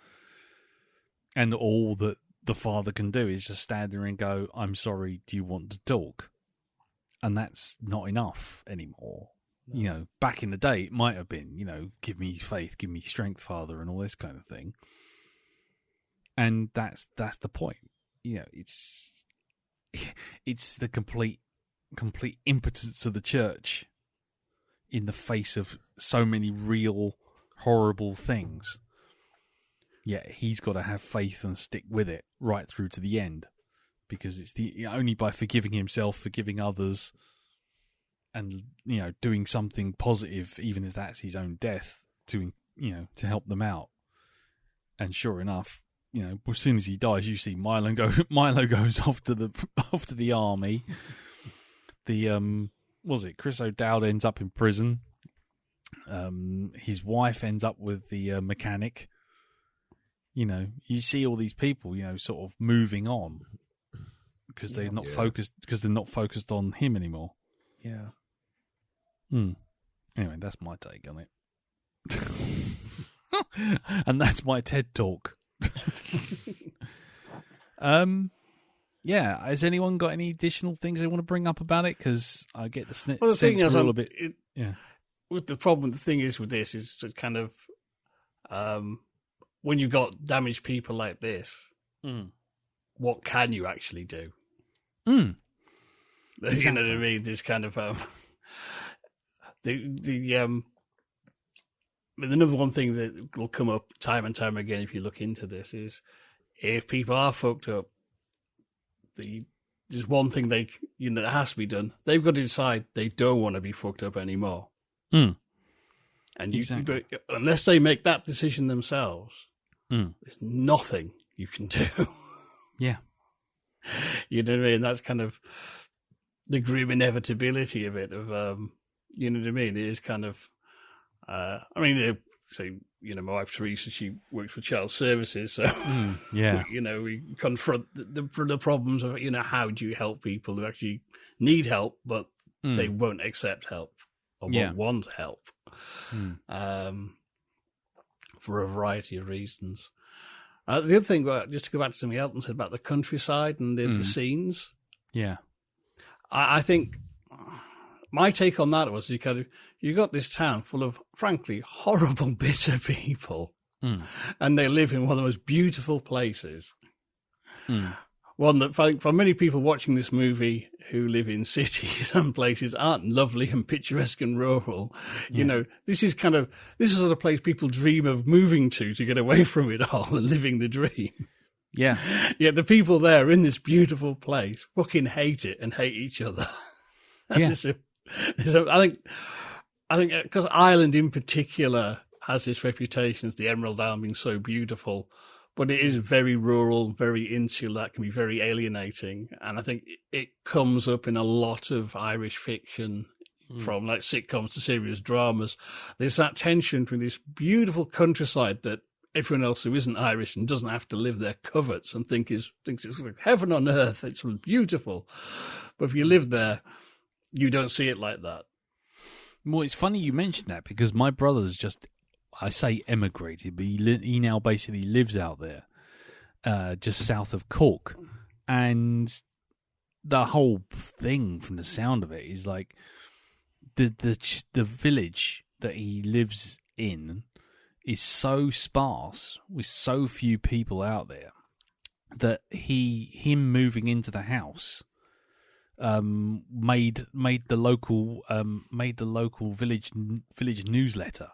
And all that the father can do is just stand there and go, I'm sorry, do you want to talk? And that's not enough anymore. No. Back in the day, it might have been, give me faith, give me strength, Father, and all this kind of thing. And that's the point. It's the complete impotence of the church in the face of so many real horrible things. Yeah, he's got to have faith and stick with it right through to the end, because it's only by forgiving himself, forgiving others, and doing something positive, even if that's his own death, to help them out. And sure enough, as soon as he dies, you see Milo goes off to the army. Chris O'Dowd ends up in prison. His wife ends up with the mechanic. You see all these people, sort of moving on because they're not focused, because they're not focused on him anymore. Yeah. Anyway, that's my take on it. And that's my TED talk. Yeah. Has anyone got any additional things they want to bring up about it? Because I get the sense we're a little bit. With the problem, the thing is with this is to kind of when you've got damaged people like this, what can you actually do? Exactly. You know what I mean? This kind of the number one thing that will come up time and time again if you look into this is if people are fucked up, there's one thing that has to be done. They've got to decide they don't want to be fucked up anymore. And exactly. Unless they make that decision themselves, there's nothing you can do. Yeah. You know what I mean? That's kind of the grim inevitability of it. You know what I mean? It is kind of. My wife Teresa, she works for Child Services, so we confront the problems of Mm. how do you help people who actually need help, but they won't accept help or won't want help for a variety of reasons. The other thing, just to go back to something Elton said about the countryside and the scenes. Yeah. I think my take on that was you got this town full of, frankly, horrible, bitter people, and they live in one of the most beautiful places. One that, I think, for many people watching this movie who live in cities and places aren't lovely and picturesque and rural. This is the place people dream of moving to get away from it all and living the dream. Yeah. Yet the people there in this beautiful place fucking hate it and hate each other. Yeah. I think because Ireland in particular has this reputation as the Emerald Isle being so beautiful, but it is very rural, very insular, that can be very alienating. And I think it comes up in a lot of Irish fiction, from like sitcoms to serious dramas. There's that tension between this beautiful countryside that everyone else who isn't Irish and doesn't have to live there covets and thinks it's like heaven on earth. It's beautiful. But if you live there, you don't see it like that. Well, it's funny you mentioned that, because my brother's just, I say emigrated, but he now basically lives out there, just south of Cork. And the whole thing, from the sound of it, is like the village that he lives in is so sparse with so few people out there that him moving into the house made the local village newsletter.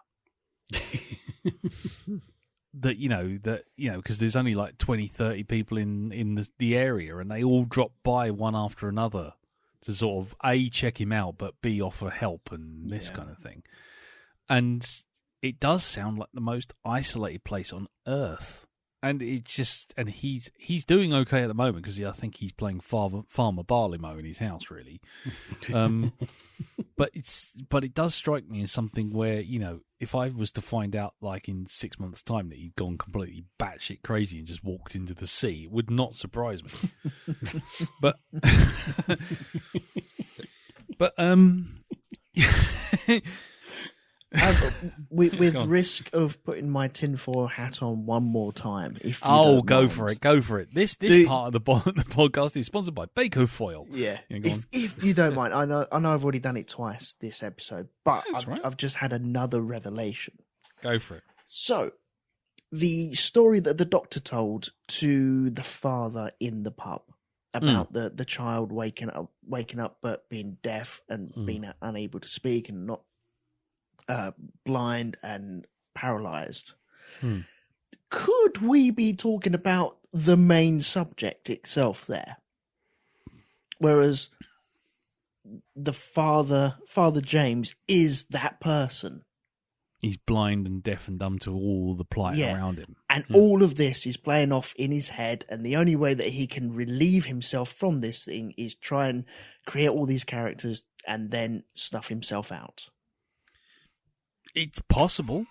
that because there's only like 20-30 people in the area, and they all drop by one after another to sort of A, check him out, but B, offer help and this kind of thing. And it does sound like the most isolated place on earth. And it's just, and he's doing okay at the moment, because I think he's playing Farmer Barleymow in his house, really. But it does strike me as something where, if I was to find out, like in 6 months' time, that he'd gone completely batshit crazy and just walked into the sea, it would not surprise me. but with risk of putting my tinfoil hat on one more time, if you don't go mind. for it. This part of the podcast is sponsored by Baco Foil. Yeah, Go on. if you don't mind, I know I've already done it twice this episode, but Right. I've just had another revelation. Go for it. So, the story that the doctor told to the father in the pub about the child waking up but being deaf and being unable to speak and not blind and paralyzed. Could we be talking about the main subject itself there? Whereas the Father James is that person. He's blind and deaf and dumb to all the plight around him. And all of this is playing off in his head, and the only way that he can relieve himself from this thing is try and create all these characters and then stuff himself out. It's possible.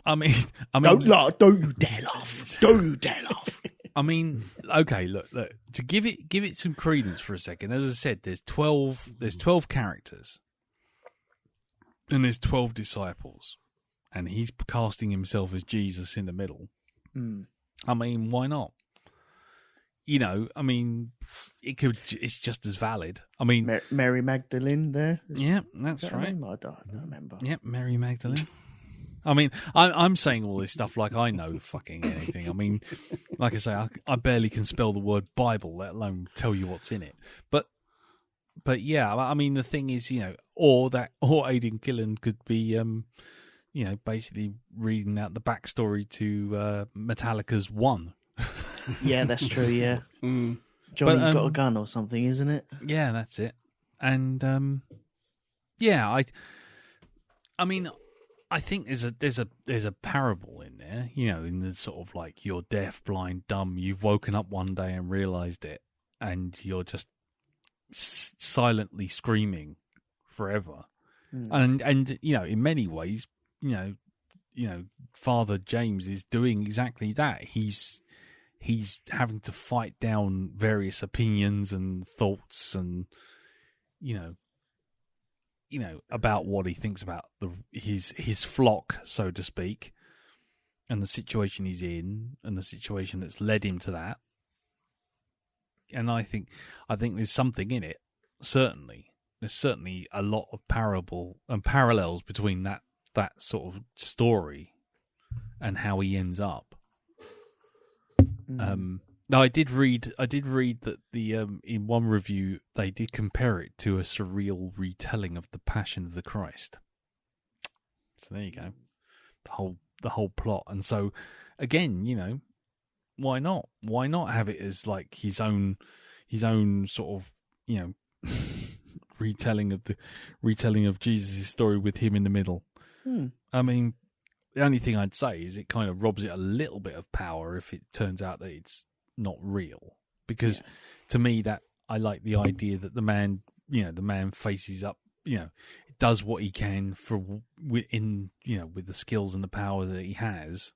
I mean, Don't you dare laugh! Don't you dare laugh! I mean, okay, look. To give it some credence for a second, as I said, there's 12 characters, and there's 12 disciples, and he's casting himself as Jesus in the middle. I mean, why not? I mean, it's just as valid. I mean, Mary Magdalene there. Yeah, that's Is that right. her name? I don't remember. Yep, Mary Magdalene. I mean, I'm saying all this stuff like I know fucking anything. I mean, like I say, I barely can spell the word Bible, let alone tell you what's in it. But yeah, I mean, the thing is, or Aidan Gillen could be, basically reading out the backstory to Metallica's One. Yeah, that's true. Yeah, Johnny's got a gun or something, isn't it? Yeah, that's it. And I mean, I think there's a parable in there, in the sort of like, you're deaf, blind, dumb. You've woken up one day and realised it, and you're just silently screaming forever. And in many ways, Father James is doing exactly that. He's having to fight down various opinions and thoughts, and about what he thinks about his flock, so to speak, and the situation he's in, and the situation that's led him to that. And I think there's something in it. Certainly, there's certainly a lot of parallels between that sort of story and how he ends up. Now, I did read that the in one review they did compare it to a surreal retelling of the Passion of the Christ. So there you go, the whole plot. And so again, why not? Why not have it as like his own sort of retelling of Jesus' story with him in the middle? I mean, the only thing I'd say is it kind of robs it a little bit of power if it turns out that it's not real, because to me, that I like the idea that the man faces up, does what he can with the skills and the power that he has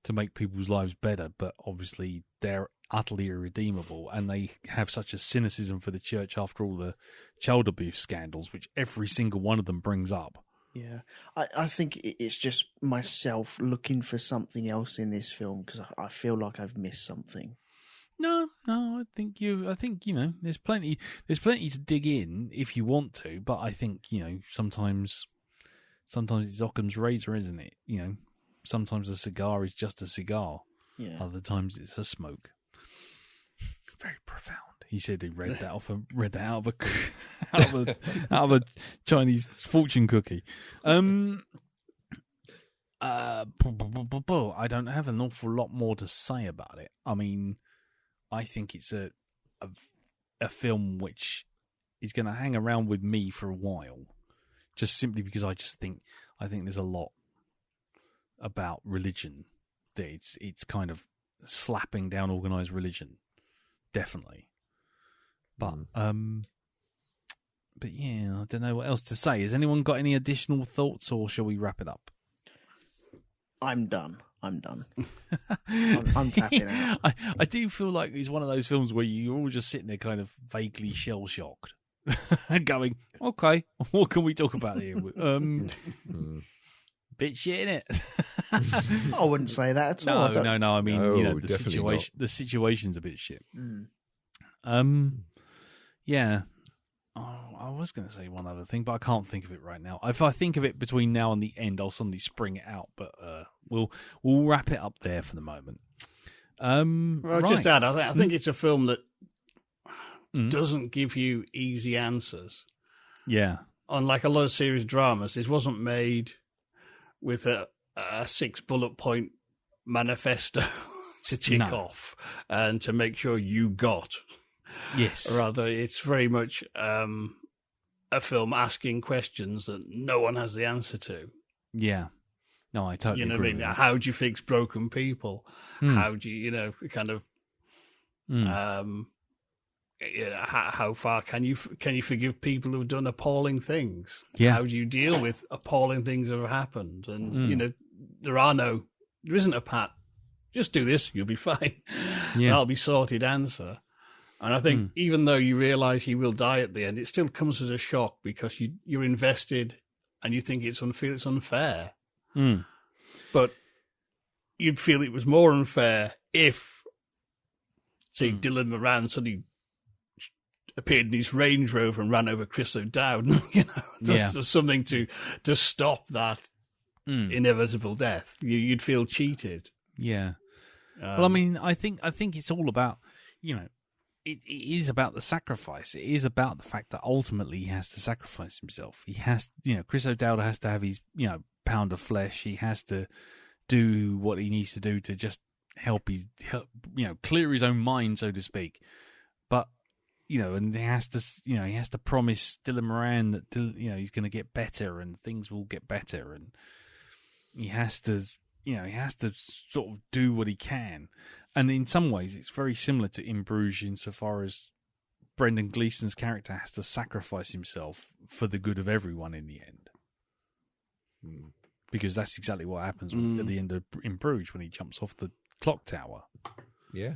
to make people's lives better, but obviously they're utterly irredeemable, and they have such a cynicism for the church after all the child abuse scandals, which every single one of them brings up. Yeah, I think it's just myself looking for something else in this film, because I feel like I've missed something. No, I think there's plenty to dig in if you want to, but I think, sometimes it's Occam's razor, isn't it? Sometimes a cigar is just a cigar. Yeah. Other times it's a smoke. Very profound. He said he read that out of a Chinese fortune cookie. I don't have an awful lot more to say about it. I mean, I think it's a film which is going to hang around with me for a while, just simply because I think there's a lot about religion that it's kind of slapping down organized religion, definitely. But yeah, I don't know what else to say. Has anyone got any additional thoughts, or shall we wrap it up? I'm done. I'm tapping out. I do feel like it's one of those films where you're all just sitting there kind of vaguely shell-shocked, going, okay, what can we talk about here? Bit shit, innit? I wouldn't say that at all. No. I mean, No, the situation's a bit shit. Yeah. Oh, I was going to say one other thing, but I can't think of it right now. If I think of it between now and the end, I'll suddenly spring it out. But we'll wrap it up there for the moment. Just add, I think it's a film that doesn't give you easy answers. Yeah. Unlike a lot of serious dramas, this wasn't made with a 6 bullet point manifesto to tick off and to make sure you got. Yes. Rather, it's very much a film asking questions that no one has the answer to. Yeah. No, I totally agree. What I mean? How do you fix broken people? How do you, kind of, how far can you forgive people who've done appalling things? Yeah. How do you deal with appalling things that have happened? And, there isn't a pat. Just do this, you'll be fine. Yeah. That'll be sorted answer. And I think even though you realise he will die at the end, it still comes as a shock because you're invested and you think it's unfair. But you'd feel it was more unfair if, say, Dylan Moran suddenly appeared in his Range Rover and ran over Chris O'Dowd. There's something to stop that inevitable death. You'd feel cheated. Yeah. Well, I mean, I think it's all about, it is about the sacrifice. It is about the fact that ultimately he has to sacrifice himself. He has, Chris O'Dowd has to have his, pound of flesh. He has to do what he needs to do to just help clear his own mind, so to speak. But, and he has to promise Dylan Moran that, he's going to get better and things will get better. And he has to sort of do what he can. And in some ways, it's very similar to In Bruges insofar as Brendan Gleeson's character has to sacrifice himself for the good of everyone in the end. Because that's exactly what happens at the end of In Bruges when he jumps off the clock tower. Yeah.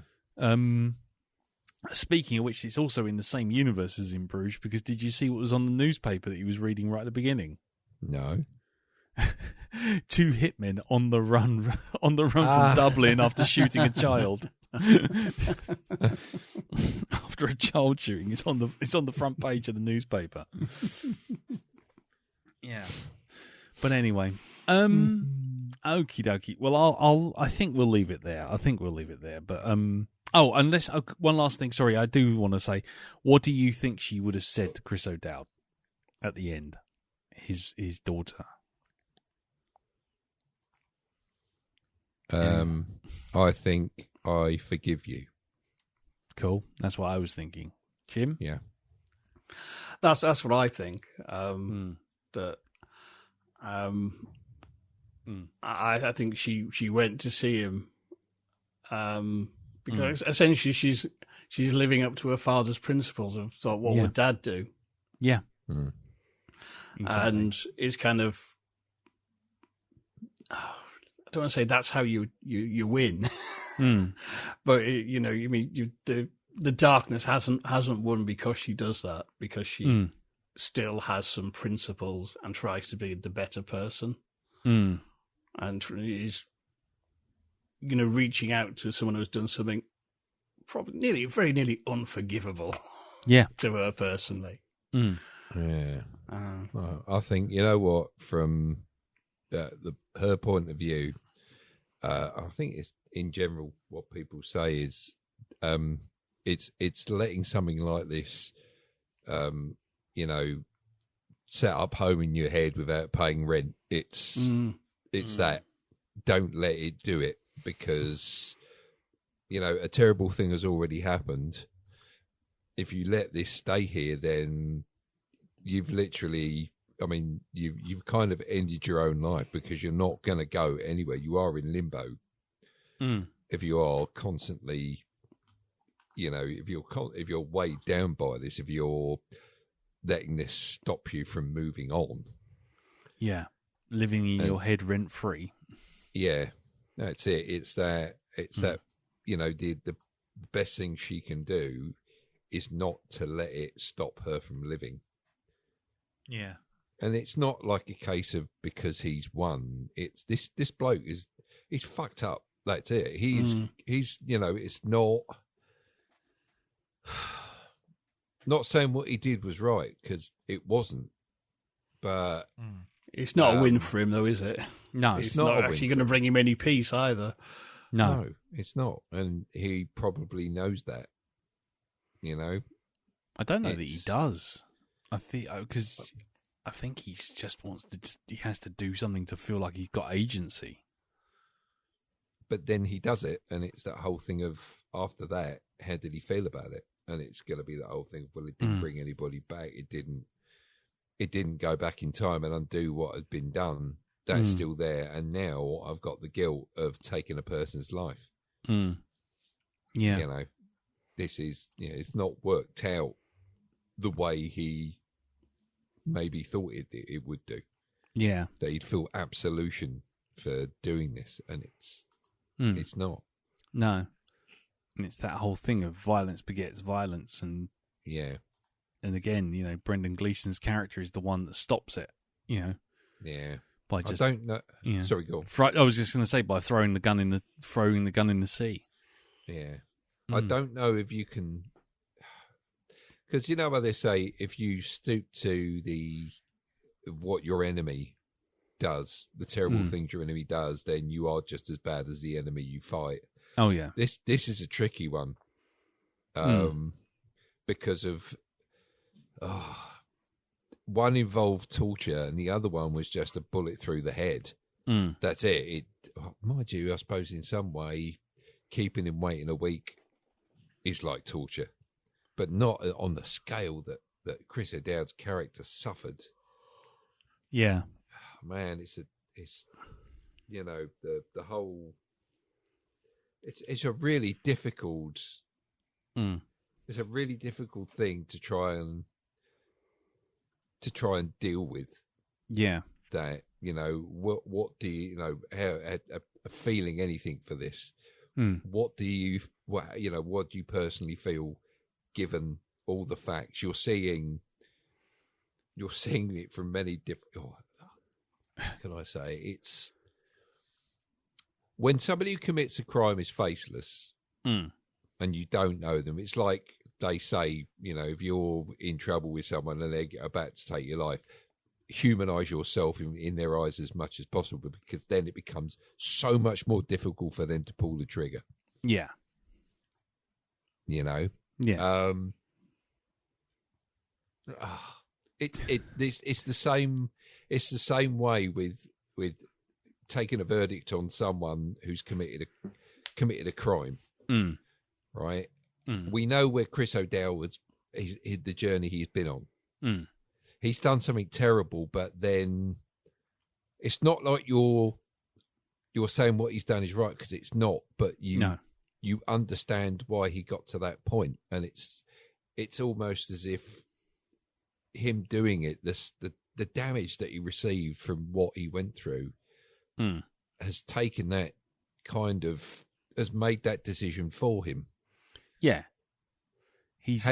Speaking of which, it's also in the same universe as In Bruges, because did you see what was on the newspaper that he was reading right at the beginning? No. 2 hitmen on the run from Dublin after shooting a child. After a child shooting, it's on the front page of the newspaper. Yeah, but anyway, okie dokie. Well, I think we'll leave it there. But unless one last thing. Sorry, I do want to say, what do you think she would have said to Chris O'Dowd at the end? His daughter. I think I forgive you. Cool. That's what I was thinking. Jim? Yeah. That's what I think. That I think she went to see him because essentially she's living up to her father's principles of thought, what would Dad do? Yeah. Exactly. And it's kind of, I don't want to say that's how you win, but the darkness hasn't won because she does that, because she still has some principles and tries to be the better person, and is reaching out to someone who's done something probably very nearly unforgivable. Yeah. To her personally. Mm. Yeah. Well, I think, you know what, from her point of view, I think it's in general what people say is it's letting something like this, set up home in your head without paying rent. It's that don't let it do it, because, a terrible thing has already happened. If you let this stay here, then you've literally, you've kind of ended your own life, because you're not going to go anywhere. You are in limbo. If you are constantly, if you're weighed down by this, if you're letting this stop you from moving on. Yeah. Living in your head rent free. Yeah. That's it. It's that, the best thing she can do is not to let it stop her from living. Yeah. And it's not like a case of because he's won. It's this bloke he's fucked up. That's it. He's it's not saying what he did was right, because it wasn't. But it's not a win for him, though, is it? No, it's not actually going to bring him any peace either. No, it's not, and he probably knows that. I don't know that he does. I think because I think he just wants to. He has to do something to feel like he's got agency. But then he does it, and it's that whole thing of, after that, how did he feel about it? And it's going to be that whole thing of, well, it didn't bring anybody back. It didn't go back in time and undo what had been done. That's still there, and now I've got the guilt of taking a person's life. Yeah, this is, it's not worked out the way he maybe thought it would do. Yeah, that he'd feel absolution for doing this, and it's not. No, and it's that whole thing of violence begets violence, and and again, Brendan Gleeson's character is the one that stops it. Yeah. By just, I don't know. Sorry, go on. I was just going to say, by throwing the gun in the sea. Yeah. I don't know if you can, because how they say, if you stoop to what your enemy does, the terrible things your enemy does, then you are just as bad as the enemy you fight. Oh yeah. This is a tricky one, because of one involved torture and the other one was just a bullet through the head. That's it. Mind you, I suppose in some way, keeping him waiting a week is like torture, but not on the scale that Chris O'Dowd's character suffered. Yeah, man, it's the whole. It's a really difficult. It's a really difficult thing to try and deal with. Yeah, that what do you how feeling anything for this? What do you personally feel, given all the facts you're seeing it from many different. Can I say it's when somebody who commits a crime is faceless and you don't know them. It's like they say, if you're in trouble with someone and they're about to take your life, humanize yourself in their eyes as much as possible, because then it becomes so much more difficult for them to pull the trigger. Yeah. Yeah. It's the same. It's the same way with taking a verdict on someone who's committed a crime, right? We know where Chris O'Dowd was, the journey he's been on. He's done something terrible, but then it's not like you're saying what he's done is right, because it's not. But you understand why he got to that point, and it's almost as if him doing it, the damage that he received from what he went through has taken that has made that decision for him. Yeah. He's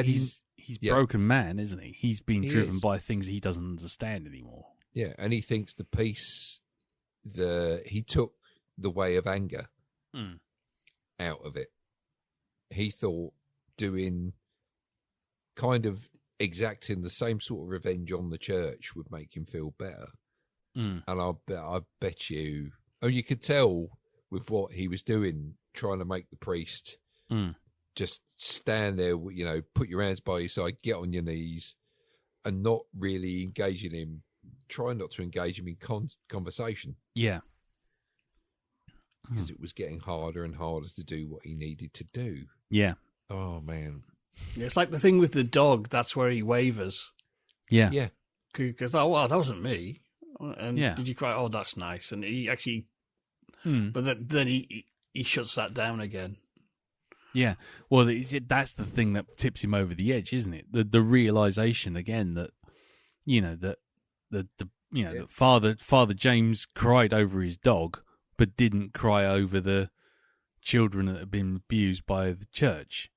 broken man, isn't he? He's been driven by things he doesn't understand anymore. Yeah, and he thinks the peace, he took the way of anger out of it. he thought doing kind of exacting the same sort of revenge on the church would make him feel better. And I bet you, you could tell with what he was doing, trying to make the priest just stand there, put your hands by your side, get on your knees, and not really engaging him, trying not to engage him in conversation. Yeah. Because it was getting harder and harder to do what he needed to do. Yeah. Oh, man. It's like the thing with the dog. That's where he wavers. Yeah. Yeah. Because, that wasn't me. And Yeah. did you cry? Oh, that's nice. And he actually... But then he shuts that down again. Yeah. Well, that's the thing that tips him over the edge, isn't it? The realization again that, that Father James cried over his dog, but didn't cry over the children that have been abused by the church.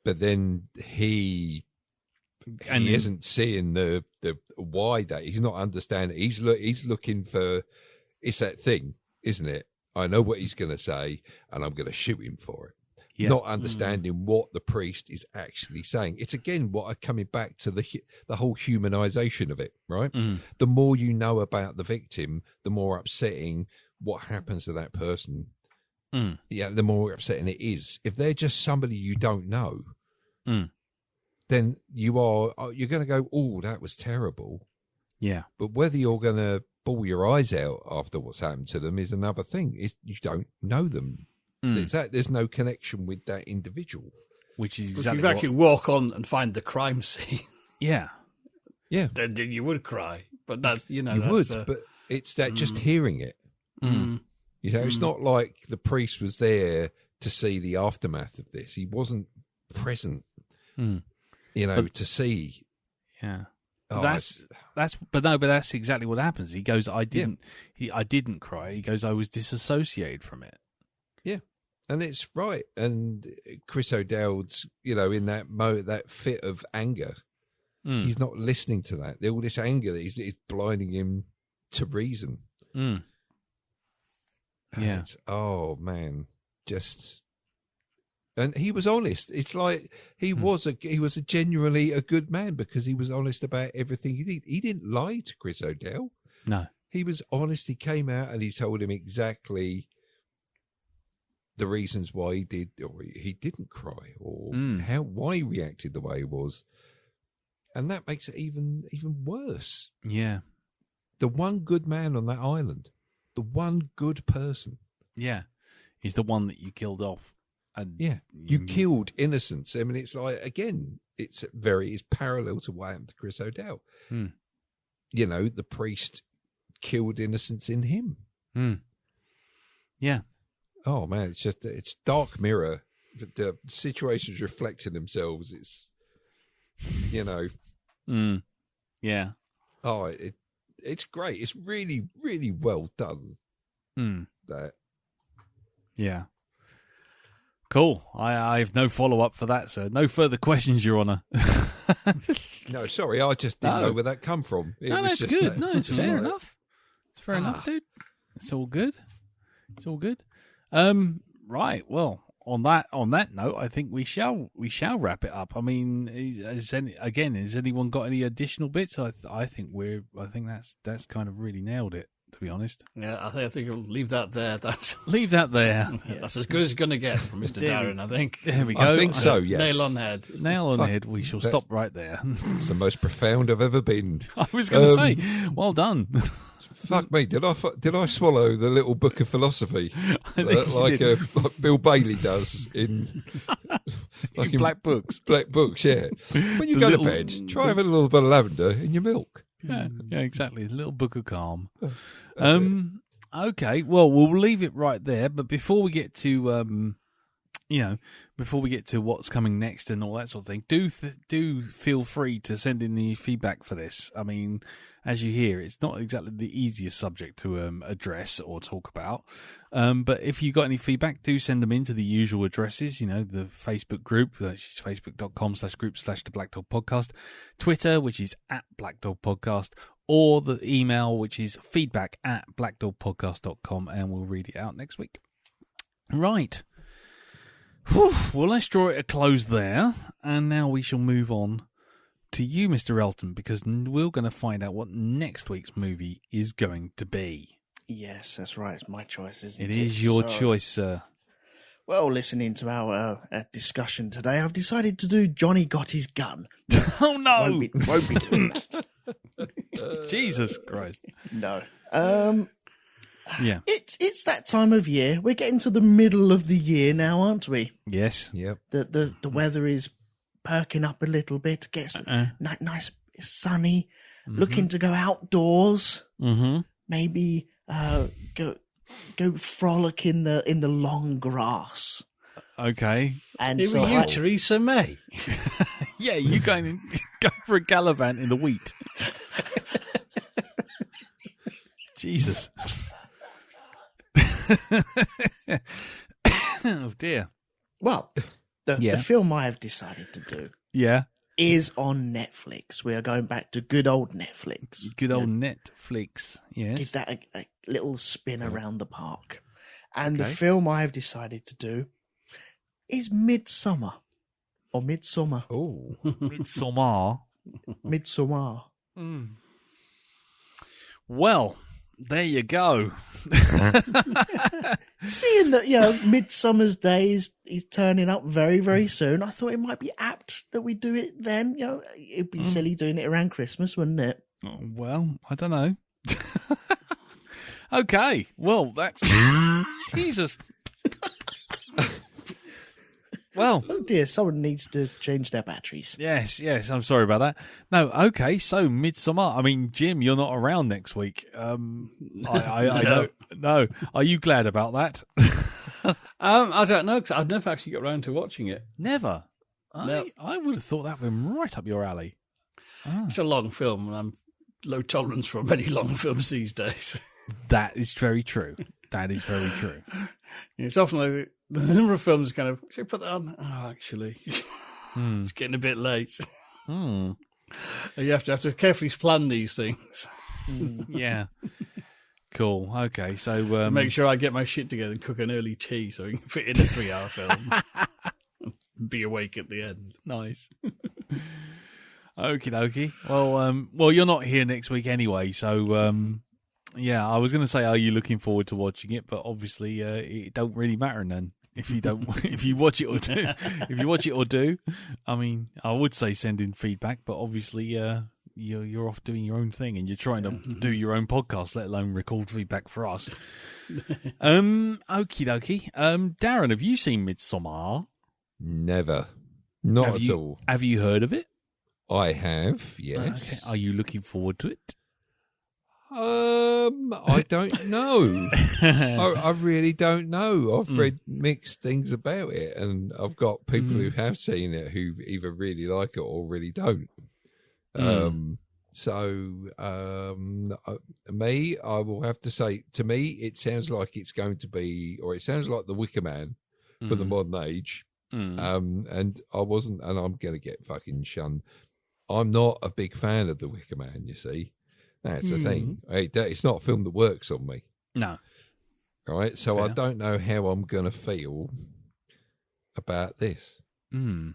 But then he isn't seeing the why that he's not understanding. He's looking for, it's that thing, isn't it? I know what he's going to say, and I'm going to shoot him for it. Yeah. Not understanding what the priest is actually saying. It's again coming back to the whole humanization of it, right? The more you know about the victim, the more upsetting what happens to that person. Yeah, the more upsetting it is. If they're just somebody you don't know, then you're going to go, oh, that was terrible. Yeah. But whether you're going to bawl your eyes out after what's happened to them is another thing. You don't know them. There's no connection with that individual. Which is exactly if you actually walk on and find the crime scene. Yeah. Yeah. Then you would cry. But that's, you would, but it's that just hearing it. It's not like the priest was there to see the aftermath of this. He wasn't present, to see. Yeah. But that's exactly what happens. He goes, I didn't cry. He goes, I was disassociated from it. Yeah. And it's right. And Chris O'Dowd's, in that fit of anger, he's not listening to that. All this anger that is blinding him to reason. Yeah. Oh man, and he was honest. It's like he was genuinely a good man because he was honest about everything he did. He didn't lie to Chris O'Dowd. No, he was honest. He came out and he told him exactly the reasons why he did or he didn't cry or why he reacted the way he was, and that makes it even worse. Yeah, the one good man on that island. The one good person. Yeah. He's the one that you killed off. And you killed innocents. I mean, it's like, again, it's parallel to what happened to Chris O'Dowd. The priest killed innocents in him. Yeah. Oh, man, it's Dark Mirror. The situations reflecting themselves. It's, Yeah. Oh, it's great. It's really, really well done. That. Yeah. Cool. I have no follow-up for that, sir. No further questions, Your Honour. No, sorry. I just didn't know where that come from. That's good. No, it's fair enough. It's fair enough, dude. It's all good. It's all good. Right. Well, on that note, I think we shall wrap it up. I mean, has anyone got any additional bits? I think that's kind of really nailed it, to be honest. Yeah, I think I'll leave that there. Leave that there. That's as good as it's going to get from Mr. Darren, I think. There we go. I think so, yes. Nail on the head. Nail on the head. We shall stop right there. It's the most profound I've ever been. I was going to say, well done. Fuck me! Did I swallow the little book of philosophy like Bill Bailey does in Black Books? Black Books, yeah. When you go to bed, try having a little bit of lavender in your milk. Yeah, exactly. A little book of calm. Okay, well, we'll leave it right there. But before we get to what's coming next and all that sort of thing, do feel free to send in the feedback for this. I mean, as you hear, it's not exactly the easiest subject to address or talk about. But if you got any feedback, do send them in to the usual addresses. The Facebook group, which is facebook.com/group/the Black Dog Podcast, Twitter, which is @BlackDogPodcast, or the email, which is feedback@blackdogpodcast.com, and we'll read it out next week. Right. Whew, well, let's draw it a close there, and now we shall move on to you, Mr. Elton, because we're going to find out what next week's movie is going to be. Yes, that's right. It's my choice, isn't it? It is your choice, sir. Well, listening to our discussion today, I've decided to do Johnny Got His Gun. Oh, no! Won't be doing that. Jesus Christ. No. Yeah. It's that time of year. We're getting to the middle of the year now, aren't we? Yes. Yep. The weather is perking up a little bit. Gets nice, sunny. Mm-hmm. Looking to go outdoors. Mm-hmm. Maybe go frolic in the long grass. Okay. And Here so are you, Theresa May. Yeah, you go for a gallivant in the wheat. Jesus. Oh dear. well, the film I have decided to do is on Netflix. We are going back to good old Netflix. Good old Netflix. Yes. Give that a little spin around the park. And the film I have decided to do is Midsummer. Or Midsummer. Oh. Midsommar. Midsummer. Mm. Well, there you go. Seeing that, Midsummer's Day is turning up very, very soon, I thought it might be apt that we do it then. It'd be silly doing it around Christmas, wouldn't it? Oh, well, I don't know. Okay, well, that's... Jesus. Well... Oh dear, someone needs to change their batteries. Yes, I'm sorry about that. No, okay, so Midsummer. I mean, Jim, you're not around next week. I don't. No. Are you glad about that? I don't know, because I've never actually got around to watching it. Never. No. I would have thought that went right up your alley. Oh. It's a long film, and I'm low tolerance for many long films these days. That is very true. That is very true. It's often like the number of films kind of, should I put that on? Oh, actually, it's getting a bit late. Mm. You have to carefully plan these things. Yeah. Cool. Okay, so... make sure I get my shit together and cook an early tea so we can fit in a 3-hour film. And be awake at the end. Nice. Okie dokie. Well, you're not here next week anyway, so... Yeah, I was going to say, are you looking forward to watching it? But obviously, it don't really matter then. If you don't, if you watch it or do, I mean, I would say send in feedback, but obviously, you're off doing your own thing and you're trying to do your own podcast, let alone record feedback for us. Okie dokie. Darren, have you seen Midsommar? Never. Not at all. Have you heard of it? I have, yes. Okay. Are you looking forward to it? I don't know. I really don't know. I've read mixed things about it, and I've got people who have seen it who either really like it or really don't. Me, I will have to say, to me, it sounds like it's going to be, or it sounds like The Wicker Man for the modern age. And I wasn't, and I'm going to get fucking shunned. I'm not a big fan of The Wicker Man, you see. That's the thing. It's not a film that works on me. No. Right? So Fair. I don't know how I'm going to feel about this. Okie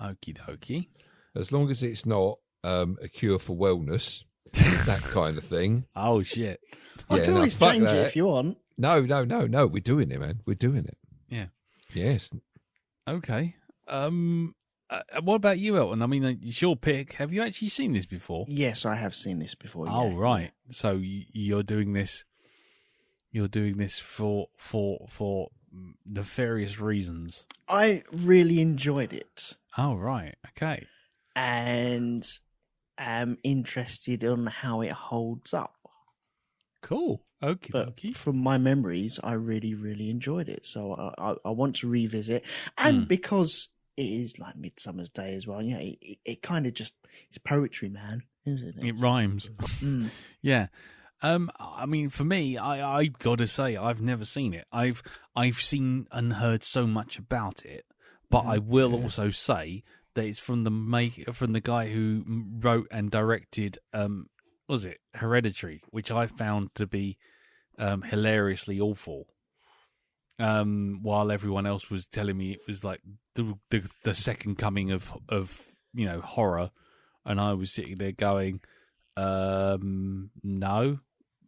dokie. As long as it's not a cure for wellness, that kind of thing. Oh, shit. I can always change it if you want. No. We're doing it, man. We're doing it. Yeah. Yes. Okay. What about you, Elton? I mean, it's your pick. Have you actually seen this before? Yes, I have seen this before. Oh, right. So you're doing this. You're doing this for nefarious reasons. I really enjoyed it. Oh, right. Okay. And am interested in how it holds up. Cool. Okie But dokie. from my memories, I really, really enjoyed it. So I want to revisit. And because it is like Midsummer's Day as well, it kind of just, it's poetry, man, isn't it? It rhymes. Yeah. I mean, for me, I gotta say, I've never seen it. I've seen and heard so much about it, but I will also say that it's from the guy who wrote and directed, was it Hereditary, which I found to be hilariously awful. while everyone else was telling me it was like the second coming of horror, and I was sitting there going, no,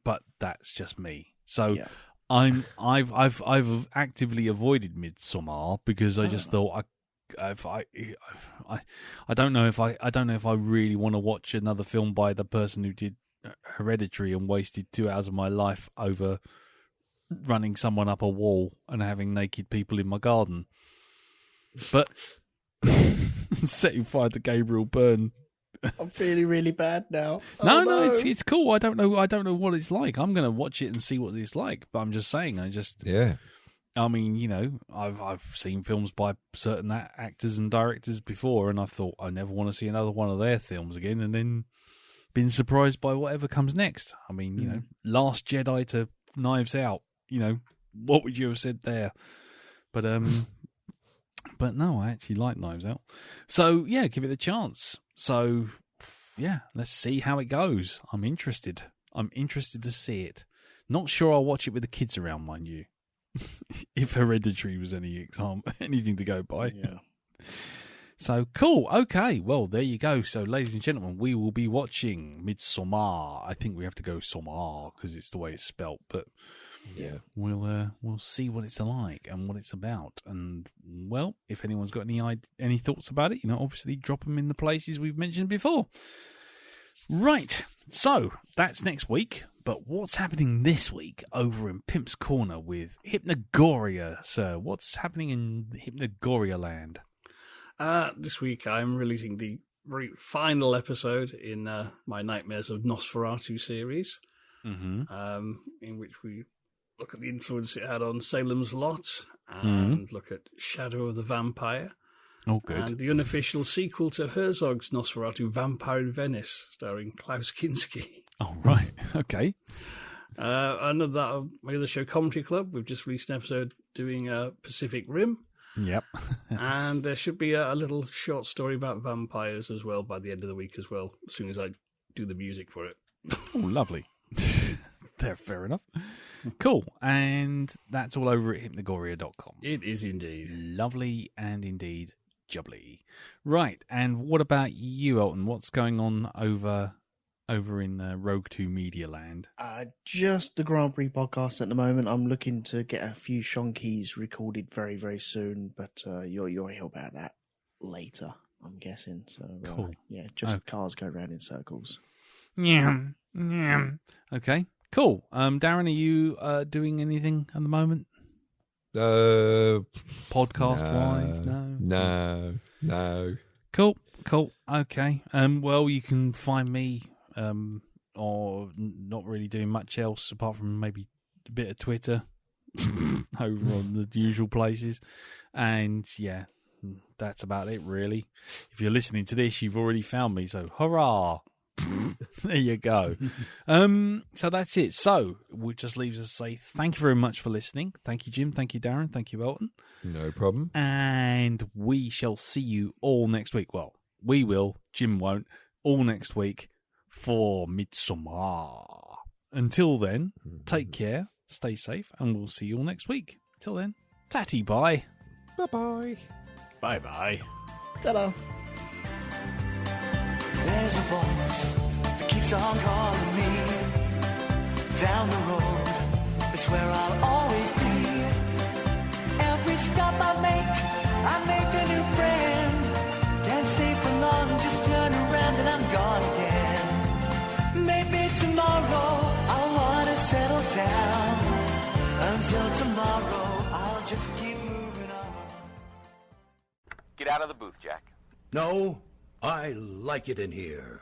but that's just me. So Yeah. I've actively avoided Midsommar because I just thought I don't know if I really want to watch another film by the person who did Hereditary and wasted 2 hours of my life over running someone up a wall and having naked people in my garden. But setting fire to Gabriel Byrne. I'm feeling really bad now. No, it's cool. I don't know what it's like. I'm gonna watch it and see what it's like. But I'm just saying, I mean, I've seen films by certain actors and directors before, and I thought I never want to see another one of their films again, and then been surprised by whatever comes next. I mean, Last Jedi to Knives Out. What would you have said there? But no, I actually like Knives Out. So yeah, give it a chance. So yeah, let's see how it goes. I'm interested to see it. Not sure I'll watch it with the kids around, mind you. If Hereditary was anything to go by. Yeah. So cool. Okay. Well, there you go. So, ladies and gentlemen, we will be watching Midsommar. I think we have to go Sommar because it's the way it's spelt. But Yeah. we'll see what it's like and what it's about. And well, if anyone's got any thoughts about it, obviously drop them in the places we've mentioned before. Right. So that's next week. But what's happening this week over in Pimp's Corner with Hypnagoria, sir? What's happening in Hypnagoria land? This week I'm releasing the very final episode in my Nightmares of Nosferatu series, in which we look at the influence it had on Salem's Lot and look at Shadow of the Vampire. Oh, good. And the unofficial sequel to Herzog's Nosferatu, Vampire in Venice, starring Klaus Kinski. Oh, right. Okay. And of that, my other show, Commentary Club, we've just released an episode doing Pacific Rim. Yep. And there should be a little short story about vampires as well by the end of the week as well, as soon as I do the music for it. Oh, lovely. Fair enough. Cool. And that's all over at hypnagoria.com. It is indeed. Lovely and indeed jubbly. Right. And what about you, Elton? What's going on over in Rogue 2 Media Land? Just the Grand Prix podcast at the moment. I'm looking to get a few shonkies recorded very, very soon, but you'll hear about that later, I'm guessing. So cool. Cars go round in circles. Yeah. Okay. Cool. Darren, are you doing anything at the moment? Podcast wise? No. Cool. Okay. Well, you can find me or not really doing much else apart from maybe a bit of Twitter over on the usual places. And yeah, that's about it really. If you're listening to this, you've already found me, so hurrah. There you go. So that's it. So it just leaves us to say thank you very much for listening. Thank you, Jim. Thank you, Darren. Thank you, Elton. No problem. And we shall see you all next week. Well, we will. Jim won't. All next week for Midsommar. Until then, take care, stay safe, and we'll see you all next week. Till then, tatty bye. Bye-bye. Bye-bye. Ta-da. There's a voice that keeps on calling me. Down the road, it's where I'll always be. Every stop I make a new friend. Can't stay for long, just turn around and I'm gone again. Maybe tomorrow I'll wanna settle down. Until tomorrow, I'll just keep moving on. Get out of the booth, Jack. No, I like it in here.